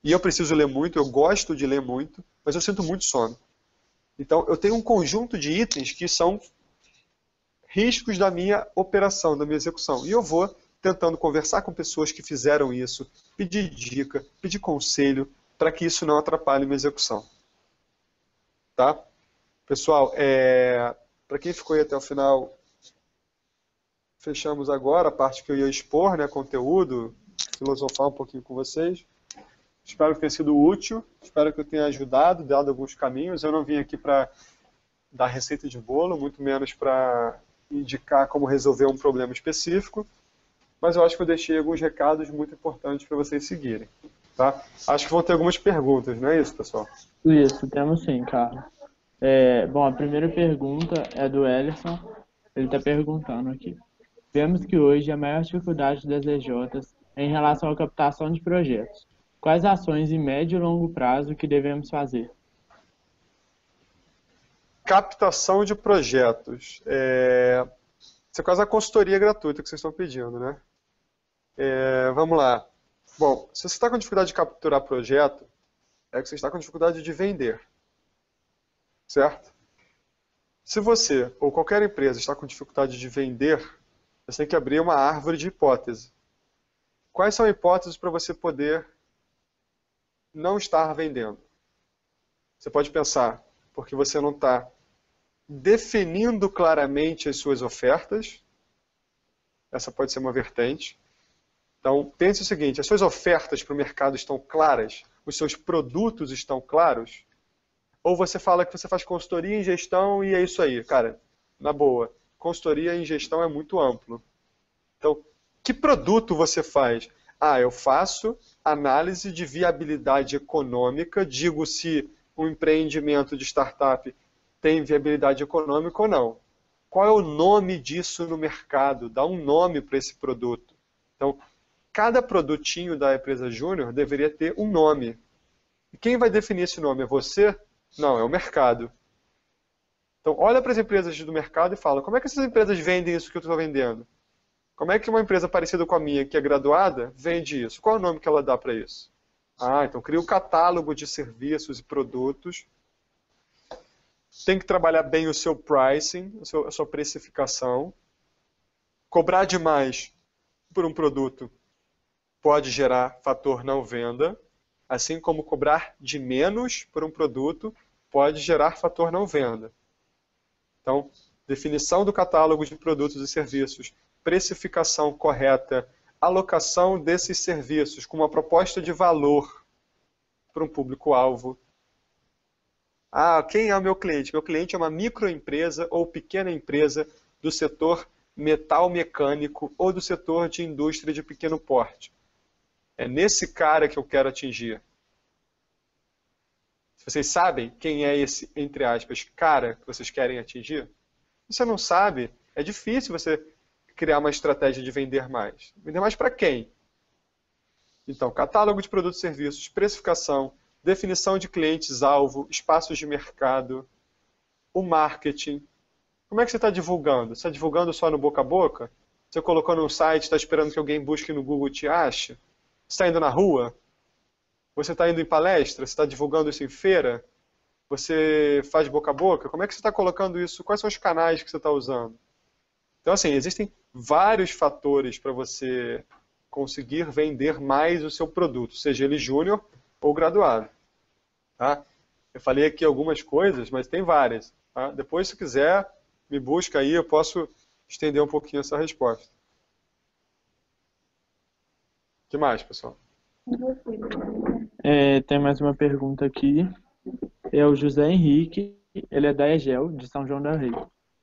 E eu preciso ler muito, eu gosto de ler muito, mas eu sinto muito sono. Então, eu tenho um conjunto de itens que são riscos da minha operação, da minha execução. E eu vou tentando conversar com pessoas que fizeram isso, pedir dica, pedir conselho, para que isso não atrapalhe minha execução. Tá? Pessoal, para quem ficou aí até o final, fechamos agora a parte que eu ia expor, né, conteúdo, filosofar um pouquinho com vocês. Espero que tenha sido útil, espero que eu tenha ajudado, dado alguns caminhos. Eu não vim aqui para dar receita de bolo, muito menos para indicar como resolver um problema específico, mas eu acho que eu deixei alguns recados muito importantes para vocês seguirem. Tá? Acho que vão ter algumas perguntas, não é isso, pessoal? Isso, temos sim, Carlos. Bom, a primeira pergunta é do Ellerson. Ele está perguntando aqui. Vemos que hoje a maior dificuldade das EJs é em relação à captação de projetos. Quais ações em médio e longo prazo que devemos fazer? Captação de projetos. Isso é quase a consultoria gratuita que vocês estão pedindo, né? Vamos lá. Bom, se você está com dificuldade de capturar projeto, é que você está com dificuldade de vender. Certo? Se você ou qualquer empresa está com dificuldade de vender, você tem que abrir uma árvore de hipótese. Quais são hipóteses para você poder não estar vendendo? Você pode pensar, porque você não está definindo claramente as suas ofertas. Essa pode ser uma vertente. Então, pense o seguinte, as suas ofertas para o mercado estão claras? Os seus produtos estão claros? Ou você fala que você faz consultoria em gestão e é isso aí. Cara, na boa, consultoria em gestão é muito amplo. Então, que produto você faz? Ah, eu faço análise de viabilidade econômica, digo se um empreendimento de startup tem viabilidade econômica ou não. Qual é o nome disso no mercado? Dá um nome para esse produto. Então, cada produtinho da empresa júnior deveria ter um nome. E quem vai definir esse nome? É você? Não, é o mercado. Então, olha para as empresas do mercado e fala, como é que essas empresas vendem isso que eu estou vendendo? Como é que uma empresa parecida com a minha, que é graduada, vende isso? Qual é o nome que ela dá para isso? Ah, então cria um catálogo de serviços e produtos. Tem que trabalhar bem o seu pricing, a sua precificação. Cobrar demais por um produto pode gerar fator não venda. assim como cobrar de menos por um produto pode gerar fator não venda. Então, definição do catálogo de produtos e serviços, precificação correta, alocação desses serviços com uma proposta de valor para um público-alvo. Ah, quem é o meu cliente? Meu cliente é uma microempresa ou pequena empresa do setor metal mecânico ou do setor de indústria de pequeno porte. É nesse cara que eu quero atingir. Vocês sabem quem é esse, entre aspas, cara que vocês querem atingir? Se você não sabe, é difícil você criar uma estratégia de vender mais. Vender mais para quem? Então, catálogo de produtos e serviços, precificação, definição de clientes-alvo, espaços de mercado, o marketing. Como é que você está divulgando? Você está divulgando só no boca a boca? Você colocou no site, está esperando que alguém busque no Google e te ache? Você está indo na rua? Você está indo em palestra? Você está divulgando isso em feira? Você faz boca a boca? Como é que você está colocando isso? Quais são os canais que você está usando? Então, assim, existem vários fatores para você conseguir vender mais o seu produto, seja ele júnior ou graduado. Tá? Eu falei aqui algumas coisas, mas tem várias. Tá? Depois, se quiser, me busca aí, eu posso estender um pouquinho essa resposta. O que mais, pessoal? Tem mais uma pergunta aqui. É o José Henrique, ele é da EGEL, de São João del Rei.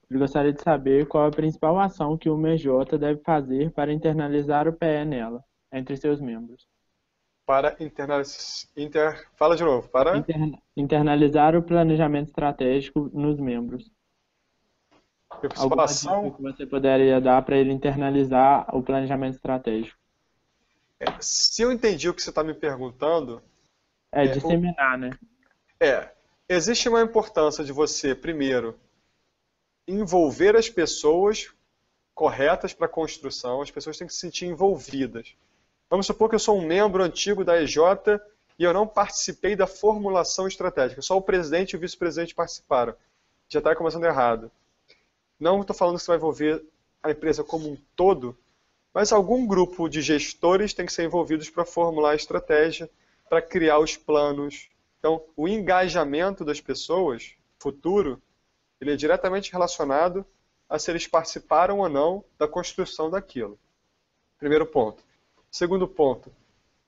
Ele gostaria de saber qual a principal ação que o MJ deve fazer para internalizar o PE nela, entre seus membros. Para Fala de novo. Para Internalizar o planejamento estratégico nos membros. Alguma dica que você poderia dar para ele internalizar o planejamento estratégico? Se eu entendi o que você está me perguntando... disseminar, né? Existe uma importância de você, primeiro, envolver as pessoas corretas para a construção. As pessoas têm que se sentir envolvidas. Vamos supor que eu sou um membro antigo da EJ e eu não participei da formulação estratégica. Só o presidente e o vice-presidente participaram. Já está começando errado. Não estou falando que você vai envolver a empresa como um todo, mas algum grupo de gestores tem que ser envolvidos para formular a estratégia, para criar os planos. Então, o engajamento das pessoas, futuro, ele é diretamente relacionado a se eles participaram ou não da construção daquilo. Primeiro ponto. Segundo ponto,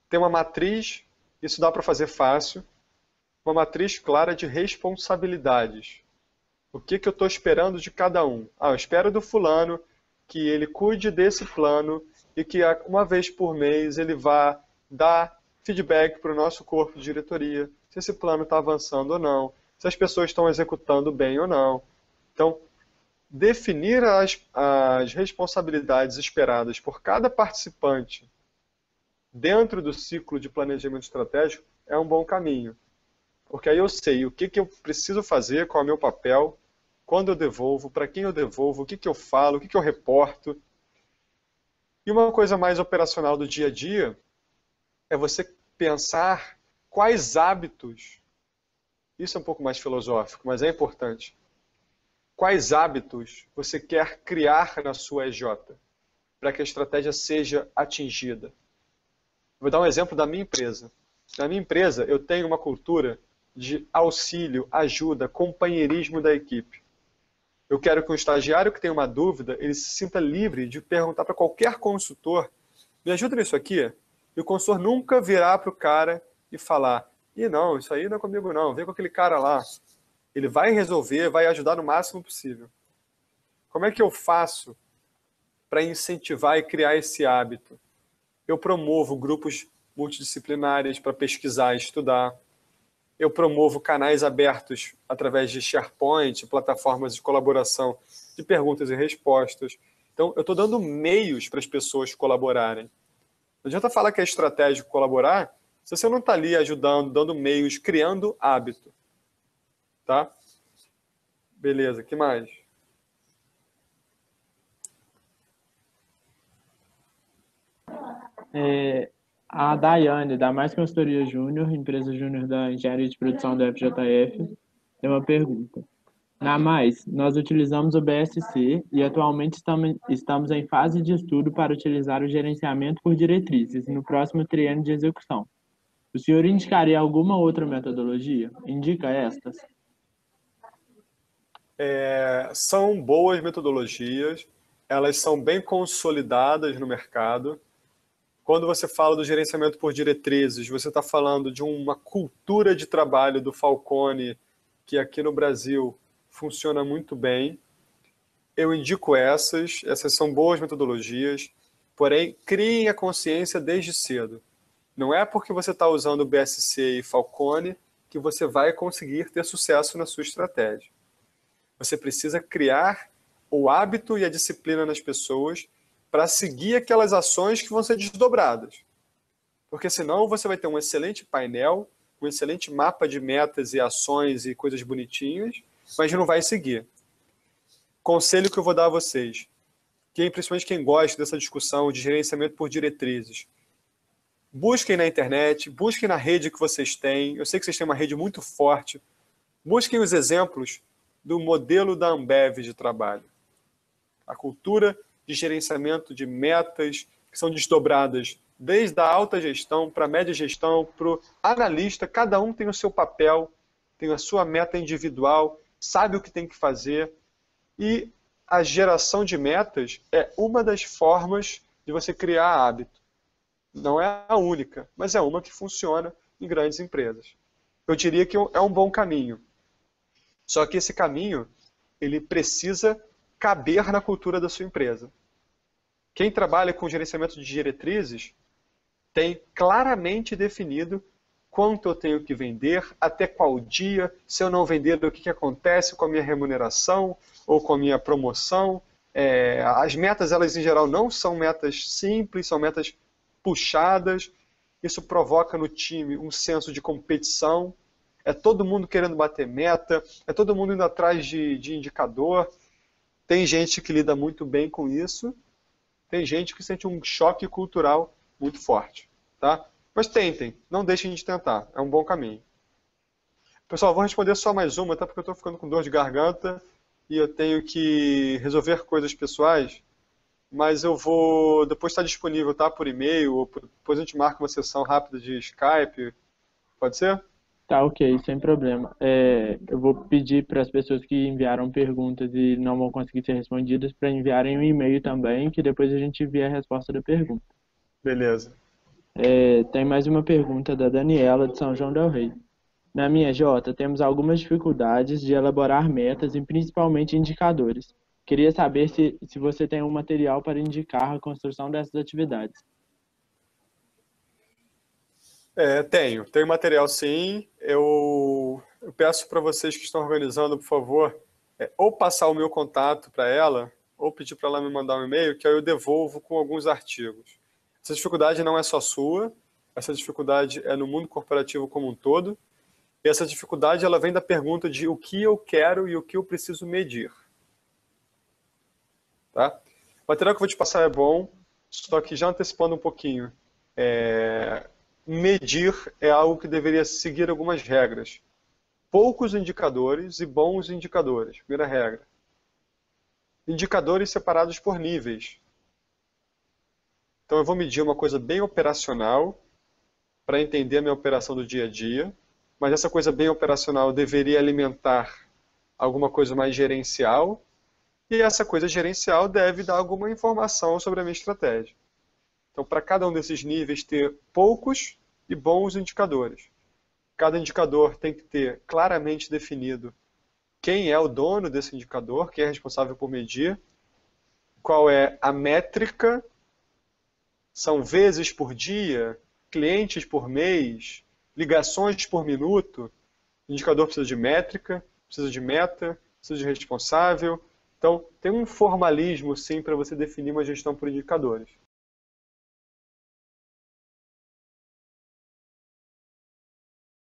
tem uma matriz, isso dá para fazer fácil, uma matriz clara de responsabilidades. O que eu estou esperando de cada um? Eu espero do fulano que ele cuide desse plano e que uma vez por mês ele vá dar feedback para o nosso corpo de diretoria, se esse plano está avançando ou não, se as pessoas estão executando bem ou não. Então, definir as responsabilidades esperadas por cada participante dentro do ciclo de planejamento estratégico é um bom caminho. Porque aí eu sei o que eu preciso fazer, qual é o meu papel, quando eu devolvo, para quem eu devolvo, o que eu falo, o que eu reporto. E uma coisa mais operacional do dia a dia é você pensar quais hábitos, isso é um pouco mais filosófico, mas é importante, quais hábitos você quer criar na sua EJ para que a estratégia seja atingida. Vou dar um exemplo da minha empresa. Na minha empresa, eu tenho uma cultura de auxílio, ajuda, companheirismo da equipe. Eu quero que um estagiário que tenha uma dúvida, ele se sinta livre de perguntar para qualquer consultor, me ajuda nisso aqui? E o consultor nunca virar para o cara e falar, não, isso aí não é comigo não, vem com aquele cara lá. Ele vai resolver, vai ajudar no máximo possível. Como é que eu faço para incentivar e criar esse hábito? Eu promovo grupos multidisciplinares para pesquisar e estudar. Eu promovo canais abertos através de SharePoint, plataformas de colaboração de perguntas e respostas. Então, eu estou dando meios para as pessoas colaborarem. Não adianta falar que é estratégico colaborar se você não está ali ajudando, dando meios, criando hábito. Tá? Beleza, o que mais? A Daiane, da Mais Consultoria Júnior, empresa júnior da Engenharia de Produção da FJF, tem uma pergunta. Na Mais, nós utilizamos o BSC e atualmente estamos em fase de estudo para utilizar o gerenciamento por diretrizes no próximo triênio de execução. O senhor indicaria alguma outra metodologia? Indica estas. São boas metodologias, elas são bem consolidadas no mercado. Quando você fala do gerenciamento por diretrizes, você está falando de uma cultura de trabalho do Falcone, que aqui no Brasil funciona muito bem. Eu indico essas são boas metodologias, porém, criem a consciência desde cedo. Não é porque você está usando o BSC e Falcone que você vai conseguir ter sucesso na sua estratégia. Você precisa criar o hábito e a disciplina nas pessoas para seguir aquelas ações que vão ser desdobradas. Porque senão você vai ter um excelente painel, um excelente mapa de metas e ações e coisas bonitinhas, mas não vai seguir. Conselho que eu vou dar a vocês, principalmente quem gosta dessa discussão de gerenciamento por diretrizes, busquem na internet, busquem na rede que vocês têm. Eu sei que vocês têm uma rede muito forte. Busquem os exemplos do modelo da Ambev de trabalho. A cultura de gerenciamento de metas que são desdobradas desde a alta gestão para a média gestão, para o analista. Cada um tem o seu papel, tem a sua meta individual, sabe o que tem que fazer. E a geração de metas é uma das formas de você criar hábito. Não é a única, mas é uma que funciona em grandes empresas. Eu diria que é um bom caminho. Só que esse caminho, ele precisa caber na cultura da sua empresa. Quem trabalha com gerenciamento de diretrizes tem claramente definido quanto eu tenho que vender, até qual dia, se eu não vender, o que acontece com a minha remuneração ou com a minha promoção. As metas, elas em geral não são metas simples, são metas puxadas. Isso provoca no time um senso de competição. É todo mundo querendo bater meta, é todo mundo indo atrás de indicador. Tem gente que lida muito bem com isso, tem gente que sente um choque cultural muito forte. Tá? Mas tentem, não deixem de tentar, é um bom caminho. Pessoal, vou responder só mais uma, tá? Porque eu estou ficando com dor de garganta e eu tenho que resolver coisas pessoais, mas eu vou depois estar disponível, tá? Por e-mail, ou depois a gente marca uma sessão rápida de Skype, pode ser? Tá, ok, sem problema. Eu vou pedir para as pessoas que enviaram perguntas e não vão conseguir ser respondidas para enviarem um e-mail também, que depois a gente envia a resposta da pergunta. Beleza. Tem mais uma pergunta da Daniela, de São João del Rei. Na minha Jota, temos algumas dificuldades de elaborar metas e principalmente indicadores. Queria saber se você tem um material para indicar a construção dessas atividades. Tenho material sim. Eu peço para vocês que estão organizando, por favor, ou passar o meu contato para ela, ou pedir para ela me mandar um e-mail, que aí eu devolvo com alguns artigos. Essa dificuldade não é só sua, essa dificuldade é no mundo corporativo como um todo, e essa dificuldade ela vem da pergunta de o que eu quero e o que eu preciso medir. Tá? O material que eu vou te passar é bom, só que já antecipando um pouquinho, medir é algo que deveria seguir algumas regras. Poucos indicadores e bons indicadores, primeira regra. Indicadores separados por níveis. Então eu vou medir uma coisa bem operacional para entender a minha operação do dia a dia, mas essa coisa bem operacional deveria alimentar alguma coisa mais gerencial, e essa coisa gerencial deve dar alguma informação sobre a minha estratégia. Então, para cada um desses níveis, ter poucos e bons indicadores. Cada indicador tem que ter claramente definido quem é o dono desse indicador, quem é responsável por medir, qual é a métrica, são vezes por dia, clientes por mês, ligações por minuto. O indicador precisa de métrica, precisa de meta, precisa de responsável. Então, tem um formalismo, sim, para você definir uma gestão por indicadores.